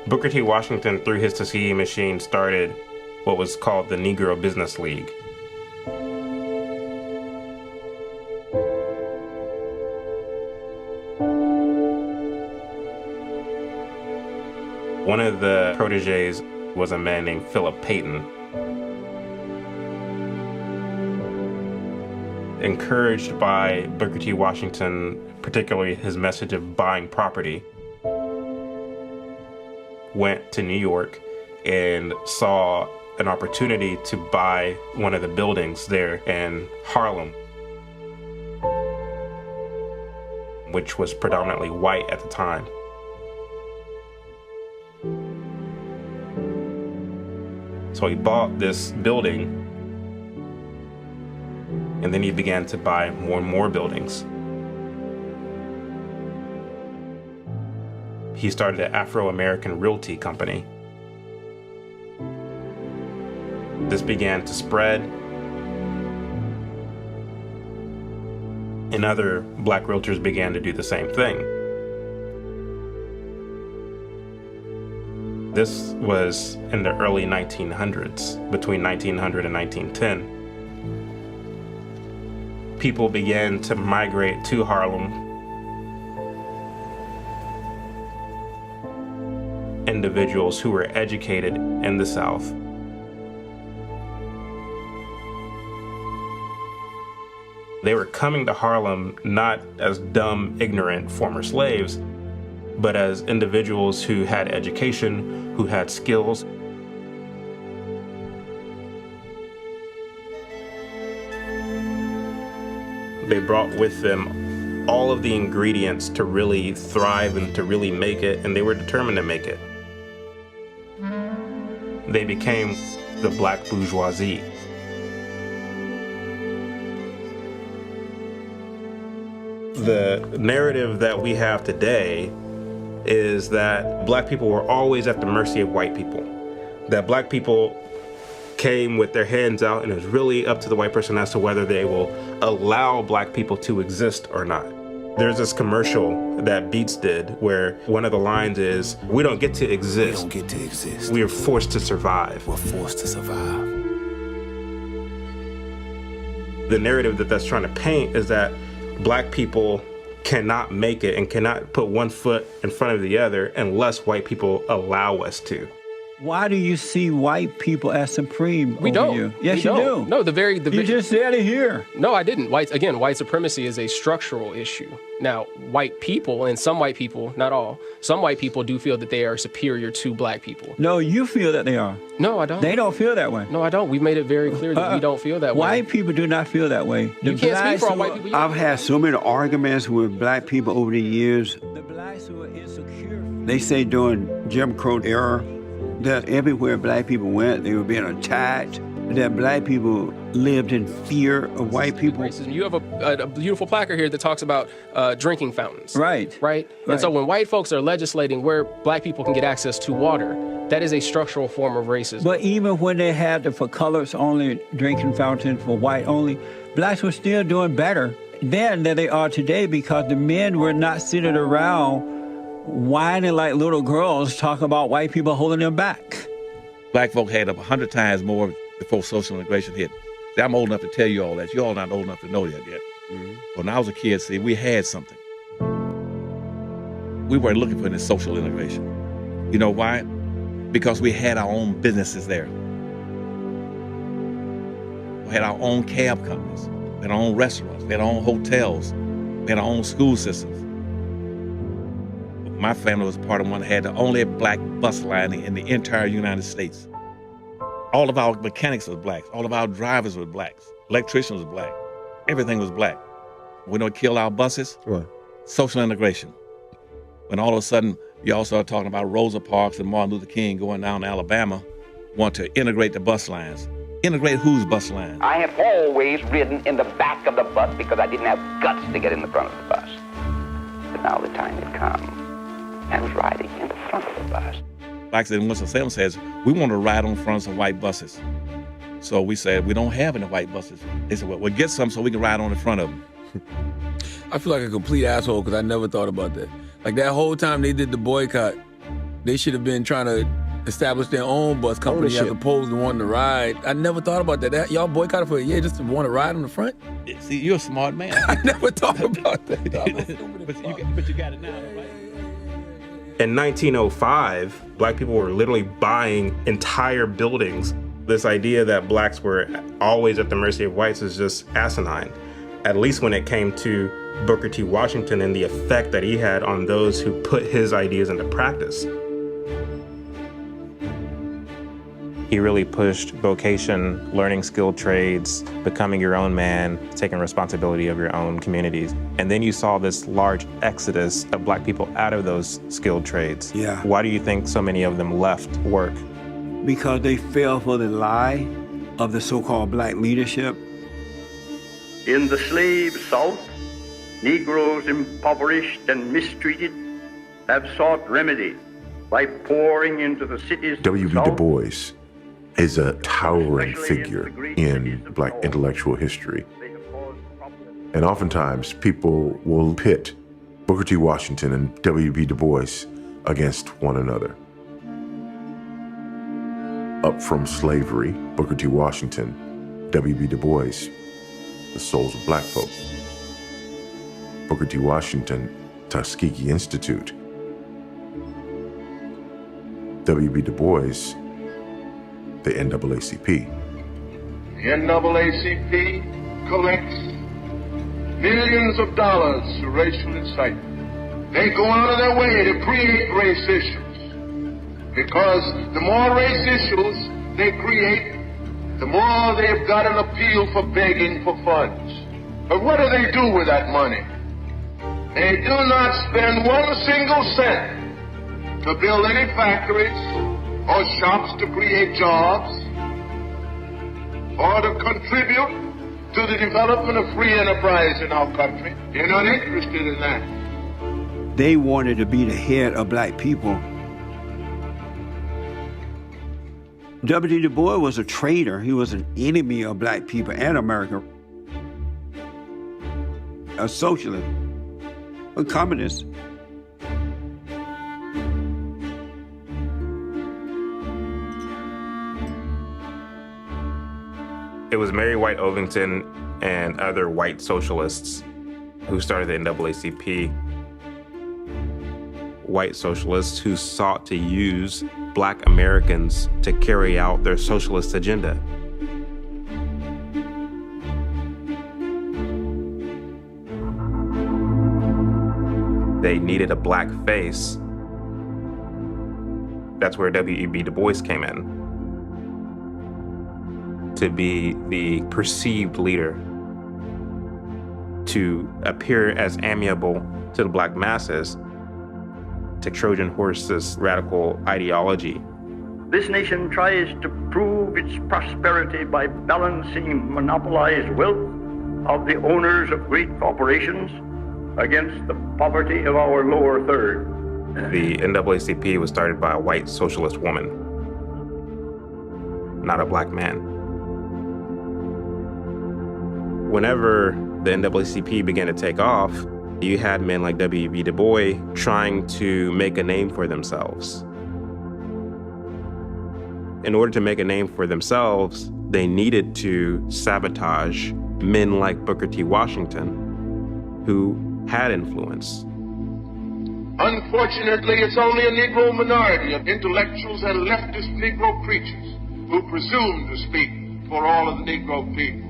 Booker T. Washington, through his Tuskegee machine, started what was called the Negro Business League. One of the proteges was a man named Philip Payton. Encouraged by Booker T. Washington, particularly his message of buying property, went to New York and saw an opportunity to buy one of the buildings there in Harlem, which was predominantly white at the time. So he bought this building, and then he began to buy more and more buildings. He started an Afro-American Realty Company. This began to spread, and other black realtors began to do the same thing. This was in the early 1900s, between 1900 and 1910. People began to migrate to Harlem. Individuals who were educated in the South. They were coming to Harlem not as dumb, ignorant former slaves, but as individuals who had education, who had skills. They brought with them all of the ingredients to really thrive and to really make it, and they were determined to make it. They became the black bourgeoisie. The narrative that we have today is that black people were always at the mercy of white people. That black people came with their hands out, and it was really up to the white person as to whether they will allow black people to exist or not. There's this commercial that Beats did where one of the lines is, "We don't get to exist. We don't get to exist. We are forced to survive." We're forced to survive. The narrative that that's trying to paint is that black people cannot make it and cannot put one foot in front of the other unless white people allow us to. Why do you see white people as supreme We over don't. you? Yes, We you don't. do. No, You just said it here. No, I didn't. White supremacy is a structural issue. Now, white people, and some white people, not all, some white people do feel that they are superior to black people. No, you feel that they are. No, I don't. They don't feel that way. No, I don't. We've made it very clear that we don't feel that way. White people do not feel that way. You can't speak for all white people. I've had so many arguments with black people over the years. The blacks who are insecure. They say during Jim Crow era that everywhere black people went, they were being attacked, that black people lived in fear of white people. Racism. You have a beautiful placard here that talks about drinking fountains. Right. Right? And so when white folks are legislating where black people can get access to water, that is a structural form of racism. But even when they had the for colors only drinking fountain, for white only, blacks were still doing better then than they are today because the men were not sitting around whining like little girls talking about white people holding them back. Black folk had up 100 times more before social integration hit. See, I'm old enough to tell you all that. You all not old enough to know that yet. When I was a kid, see, we had something. We weren't looking for any social integration. You know why? Because we had our own businesses there. We had our own cab companies. We had our own restaurants. We had our own hotels. We had our own school systems. My family was part of one that had the only black bus line in the entire United States. All of our mechanics was blacks. All of our drivers were blacks. Electricians was black. Everything was black. We know what killed our buses? What? Social integration. When all of a sudden, y'all started talking about Rosa Parks and Martin Luther King going down to Alabama, want to integrate the bus lines. Integrate whose bus line? I have always ridden in the back of the bus because I didn't have guts to get in the front of the bus. But now the time had come. I was riding in the front of the bus. Blacks in Winston-Salem says, we want to ride on fronts of white buses. So we said, we don't have any white buses. They said, well, get some so we can ride on the front of them. I feel like a complete asshole because I never thought about that. Like that whole time they did the boycott, They should have been trying to establish their own bus company as opposed to wanting to ride. I never thought about that. Y'all boycotted for a year just to want to ride on the front? See, you're a smart man. I never thought about that. but you got it now, right? In 1905, black people were literally buying entire buildings. This idea that blacks were always at the mercy of whites is just asinine, at least when it came to Booker T. Washington and the effect that he had on those who put his ideas into practice. He really pushed vocation, learning skilled trades, becoming your own man, taking responsibility of your own communities. And then you saw this large exodus of black people out of those skilled trades. Yeah. Why do you think so many of them left work? Because they fell for the lie of the so-called black leadership. In the slave South, Negroes impoverished and mistreated have sought remedy by pouring into the cities. W.B. Du Bois is a towering figure in black intellectual history. And oftentimes people will pit Booker T. Washington and W.B. Du Bois against one another. Up from slavery, Booker T. Washington, W.B. Du Bois, the souls of black folk. Booker T. Washington, Tuskegee Institute. W.B. Du Bois, the NAACP. The NAACP collects millions of dollars for racial incitement. They go out of their way to create race issues, because the more race issues they create, the more they've got an appeal for begging for funds. But what do they do with that money? They do not spend one single cent to build any factories or shops to create jobs or to contribute to the development of free enterprise in our country. They're not interested in that. They wanted to be the head of black people. W.B. Du Bois was a traitor. He was an enemy of black people and America. A socialist, a communist. It was Mary White Ovington and other white socialists who started the NAACP. White socialists who sought to use black Americans to carry out their socialist agenda. They needed a black face. That's where W.E.B. Du Bois came in, to be the perceived leader, to appear as amiable to the black masses, to Trojan horse this radical ideology. This nation tries to prove its prosperity by balancing monopolized wealth of the owners of great corporations against the poverty of our lower third. The NAACP was started by a white socialist woman, not a black man. Whenever the NAACP began to take off, you had men like W.E.B. Du Bois trying to make a name for themselves. In order to make a name for themselves, they needed to sabotage men like Booker T. Washington, who had influence. Unfortunately, it's only a Negro minority of intellectuals and leftist Negro preachers who presume to speak for all of the Negro people.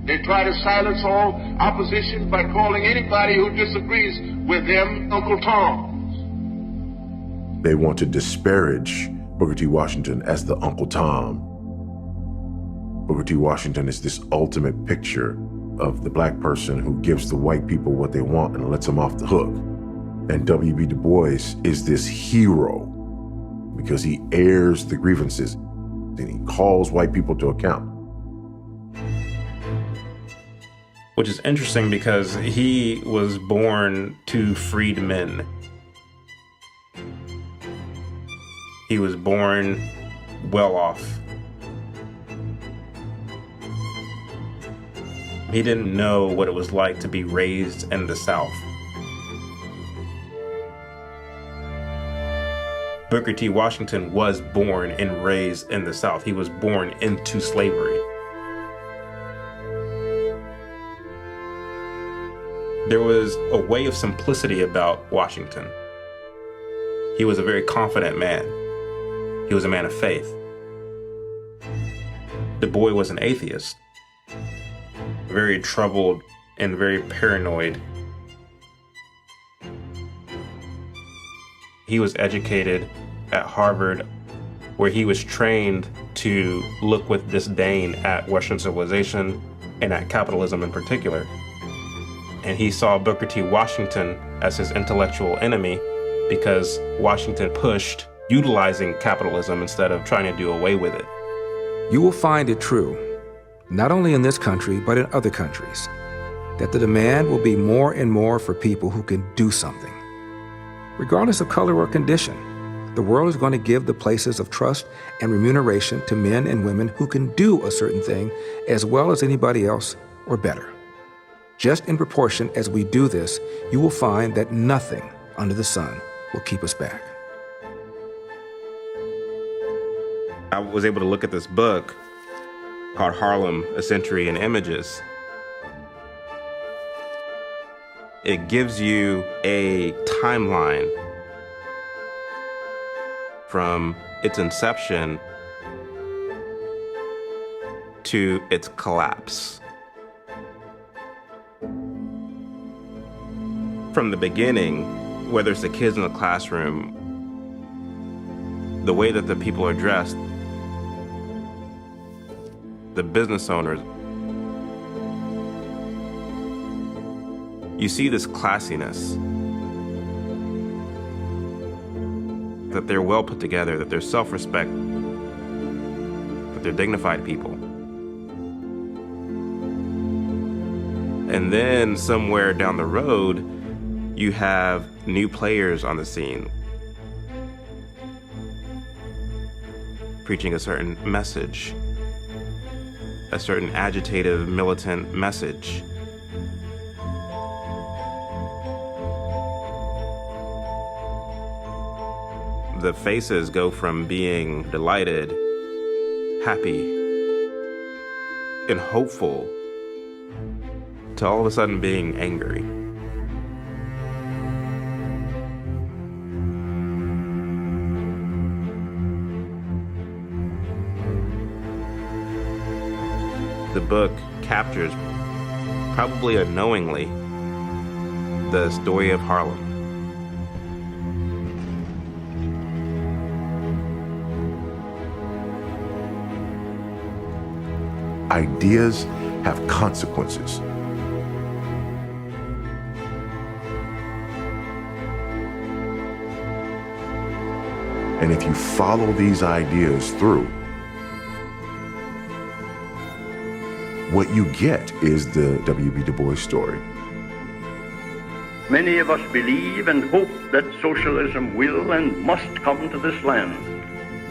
They try to silence all opposition by calling anybody who disagrees with them Uncle Toms. They want to disparage Booker T. Washington as the Uncle Tom. Booker T. Washington is this ultimate picture of the black person who gives the white people what they want and lets them off the hook. And W.B. Du Bois is this hero because he airs the grievances and he calls white people to account. Which is interesting because he was born to freed men. He was born well off. He didn't know what it was like to be raised in the South. Booker T. Washington was born and raised in the South. He was born into slavery. There was a way of simplicity about Washington. He was a very confident man. He was a man of faith. Du Bois was an atheist, very troubled and very paranoid. He was educated at Harvard, where he was trained to look with disdain at Western civilization and at capitalism in particular. And he saw Booker T. Washington as his intellectual enemy because Washington pushed utilizing capitalism instead of trying to do away with it. You will find it true, not only in this country, but in other countries, that the demand will be more and more for people who can do something. Regardless of color or condition, the world is going to give the places of trust and remuneration to men and women who can do a certain thing as well as anybody else or better. Just in proportion as we do this, you will find that nothing under the sun will keep us back. I was able to look at this book called Harlem, A Century in Images. It gives you a timeline from its inception to its collapse. From the beginning, whether it's the kids in the classroom, the way that the people are dressed, the business owners, you see this classiness, that they're well put together, that they're self-respect, that they're dignified people. And then somewhere down the road, you have new players on the scene, preaching a certain message, a certain agitative, militant message. The faces go from being delighted, happy, and hopeful to all of a sudden being angry. The book captures, probably unknowingly, the story of Harlem. Ideas have consequences. And if you follow these ideas through, what you get is the W.B. Du Bois story. Many of us believe and hope that socialism will and must come to this land.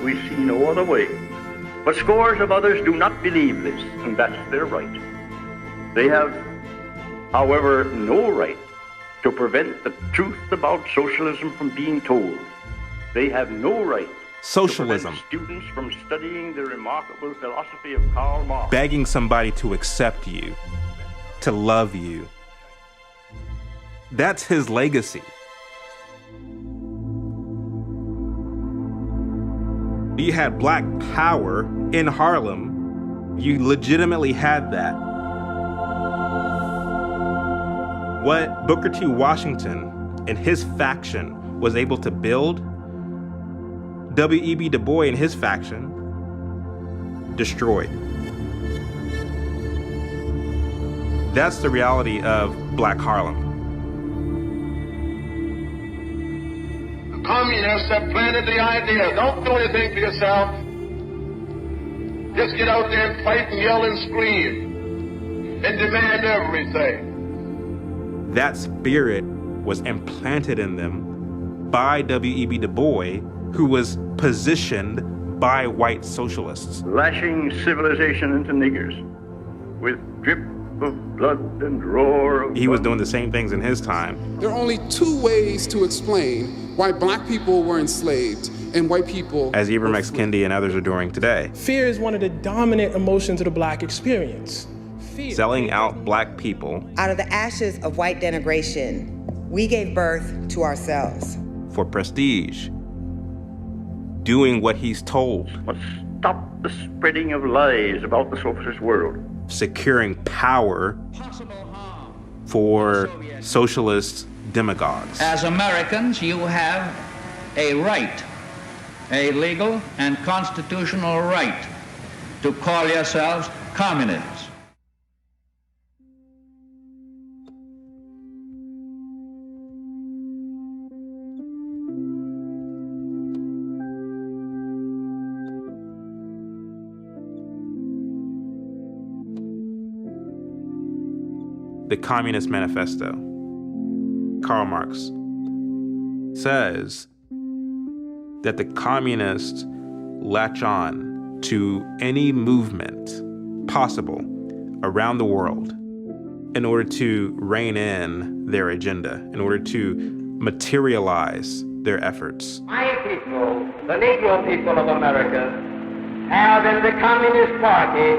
We see no other way. But scores of others do not believe this, and that's their right. They have, however, no right to prevent the truth about socialism from being told. They have no right Socialism. to prevent students from studying the remarkable philosophy of Karl Marx. Begging somebody to accept you, to love you. That's his legacy. You had black power in Harlem. You legitimately had that. What Booker T. Washington and his faction was able to build, W.E.B. Du Bois and his faction destroyed. That's the reality of Black Harlem. The communists have planted the idea, don't do anything for yourself. Just get out there and fight and yell and scream and demand everything. That spirit was implanted in them by W.E.B. Du Bois, who was positioned by white socialists. Lashing civilization into niggers with drip of blood and roar of He was doing the same things in his time. There are only two ways to explain why black people were enslaved and white people. As Ibram X. Kendi and others are doing today. Fear is one of the dominant emotions of the black experience. Fear. Selling out black people. Out of the ashes of white denigration, we gave birth to ourselves. For prestige. Doing what he's told. Must stop the spreading of lies about the socialist world. Securing power for socialist demagogues. As Americans, you have a right, a legal and constitutional right, to call yourselves communists. The Communist Manifesto. Karl Marx says that the communists latch on to any movement possible around the world in order to rein in their agenda, in order to materialize their efforts. My people, the Negro people of America, have in the Communist Party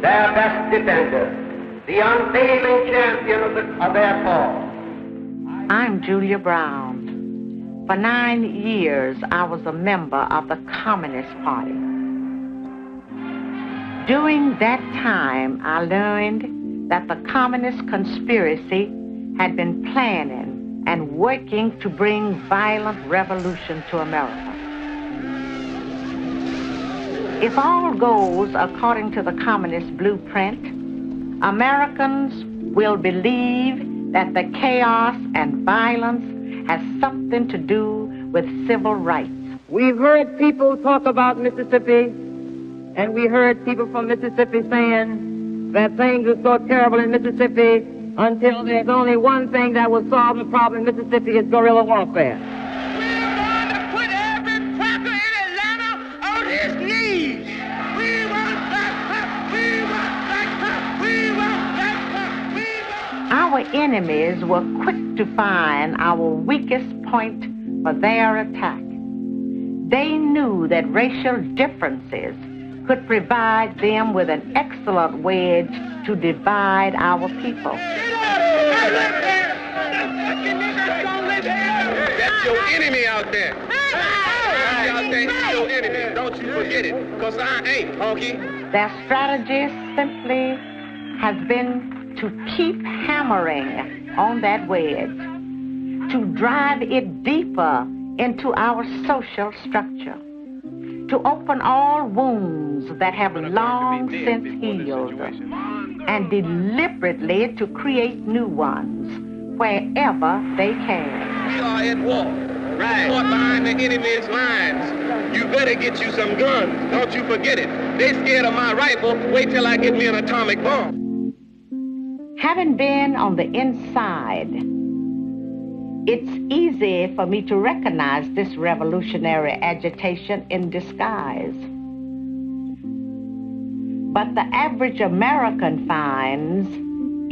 their best defender, the unfailing champion of their cause. I'm Julia Brown. For 9 years, I was a member of the Communist Party. During that time, I learned that the communist conspiracy had been planning and working to bring violent revolution to America. If all goes according to the communist blueprint, Americans will believe that the chaos and violence has something to do with civil rights. We've heard people talk about Mississippi, and we heard people from Mississippi saying that things are so terrible in Mississippi until there's only one thing that will solve the problem in Mississippi is guerrilla warfare. We're going to put every cracker in Atlanta on his knees. We want that, we want that, we want that, we want. Our enemies were quick to find our weakest point for their attack. They knew that racial differences could provide them with an excellent wedge to divide our people. That's your enemy out there. He's your enemy. Don't you forget it, because I ain't, honky. Their strategy simply has been to keep hammering on that wedge, to drive it deeper into our social structure, to open all wounds that have long since healed, and deliberately to create new ones wherever they can. We are at war. Right. Fought behind the enemy's lines. You better get you some guns. Don't you forget it. They scared of my rifle. Wait till I get me an atomic bomb. Having been on the inside, it's easy for me to recognize this revolutionary agitation in disguise. But the average American finds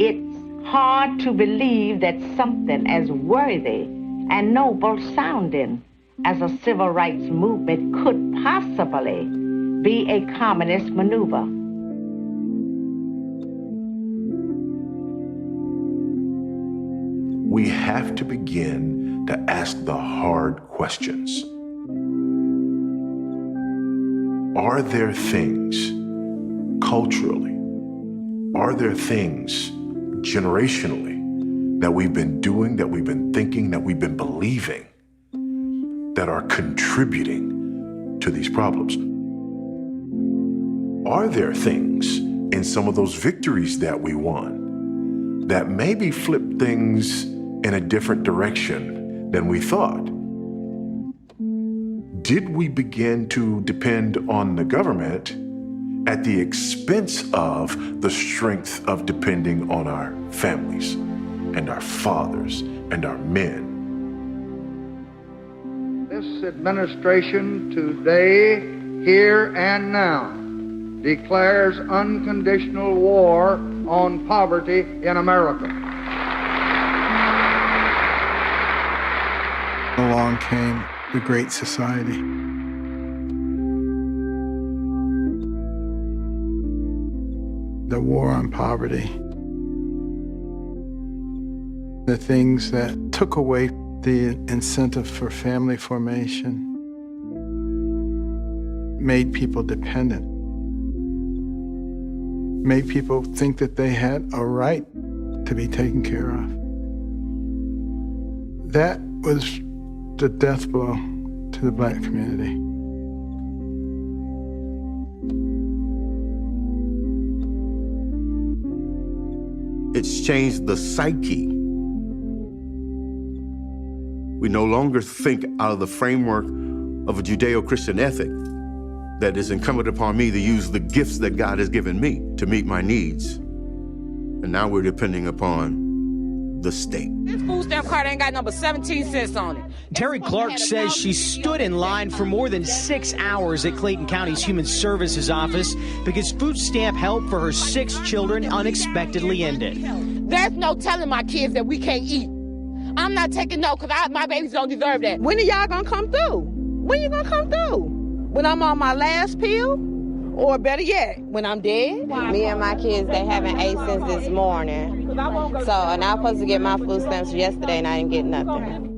it's hard to believe that something as worthy and noble sounding as a civil rights movement could possibly be a communist maneuver. We have to begin to ask the hard questions. Are there things culturally, are there things generationally that we've been doing, that we've been thinking, that we've been believing that are contributing to these problems? Are there things in some of those victories that we won that maybe flip things in a different direction than we thought? Did we begin to depend on the government at the expense of the strength of depending on our families and our fathers and our men? This administration today, here and now, declares unconditional war on poverty in America. Along came the Great Society. The war on poverty. The things that took away the incentive for family formation, made people dependent, made people think that they had a right to be taken care of. That was the death blow to the Black community. It's changed the psyche. We no longer think out of the framework of a Judeo-Christian ethic that is incumbent upon me to use the gifts that God has given me to meet my needs. And now we're depending upon the state. This food stamp card ain't got number 17 cents on it. Terry Clark says she stood in line for more than 6 hours at Clayton County's Human Services office because food stamp help for her 6 children unexpectedly ended. There's no telling my kids that we can't eat. I'm not taking no, because my babies don't deserve that. When are y'all gonna come through? When you gonna come through? When I'm on my last pill? Or better yet, when I'm dead? Me and my kids, they haven't ate since this morning. And I was supposed to get my food stamps yesterday and I didn't get nothing.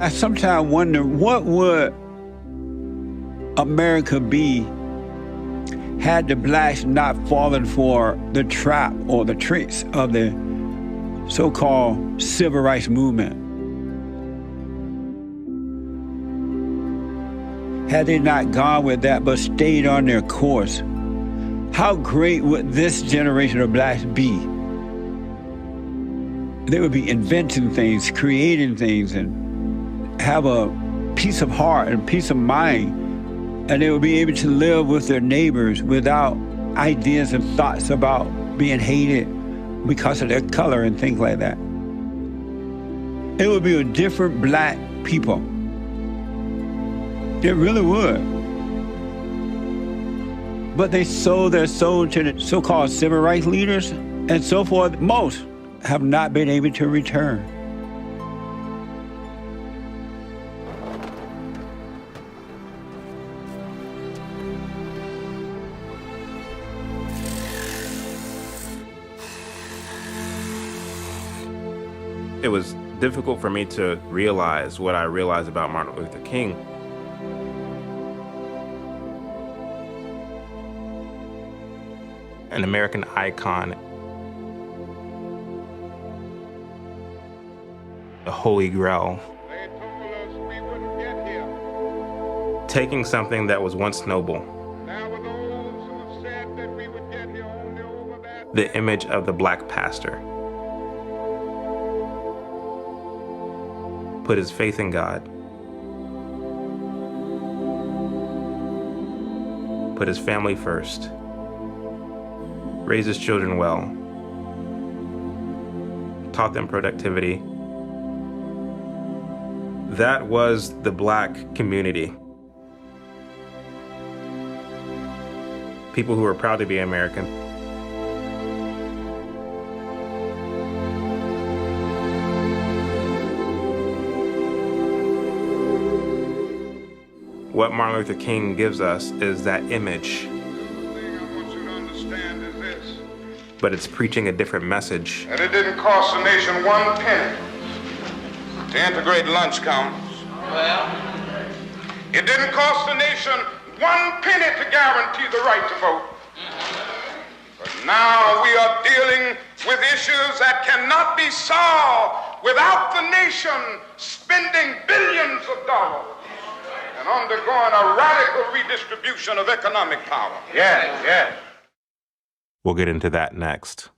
I sometimes wonder, what would America be had the blacks not fallen for the trap or the tricks of the so-called civil rights movement? Had they not gone with that but stayed on their course, how great would this generation of blacks be? They would be inventing things, creating things, and have a peace of heart and peace of mind, and they will be able to live with their neighbors without ideas and thoughts about being hated because of their color and things like that. It would be a different black people. It really would. But they sold their soul to the so-called civil rights leaders and so forth. Most have not been able to return. It was difficult for me to realize what I realized about Martin Luther King. An American icon, the Holy Grail. Taking something that was once noble, the image of the black pastor, put his faith in God, put his family first, raised his children well, taught them productivity. That was the black community. People who were proud to be American. What Martin Luther King gives us is that image. The thing I want you to understand is this. But it's preaching a different message. And it didn't cost the nation 1 penny to integrate lunch counters. Well, it didn't cost the nation 1 penny to guarantee the right to vote. But now we are dealing with issues that cannot be solved without the nation spending billions of dollars and undergoing a radical redistribution of economic power. Yeah. We'll get into that next.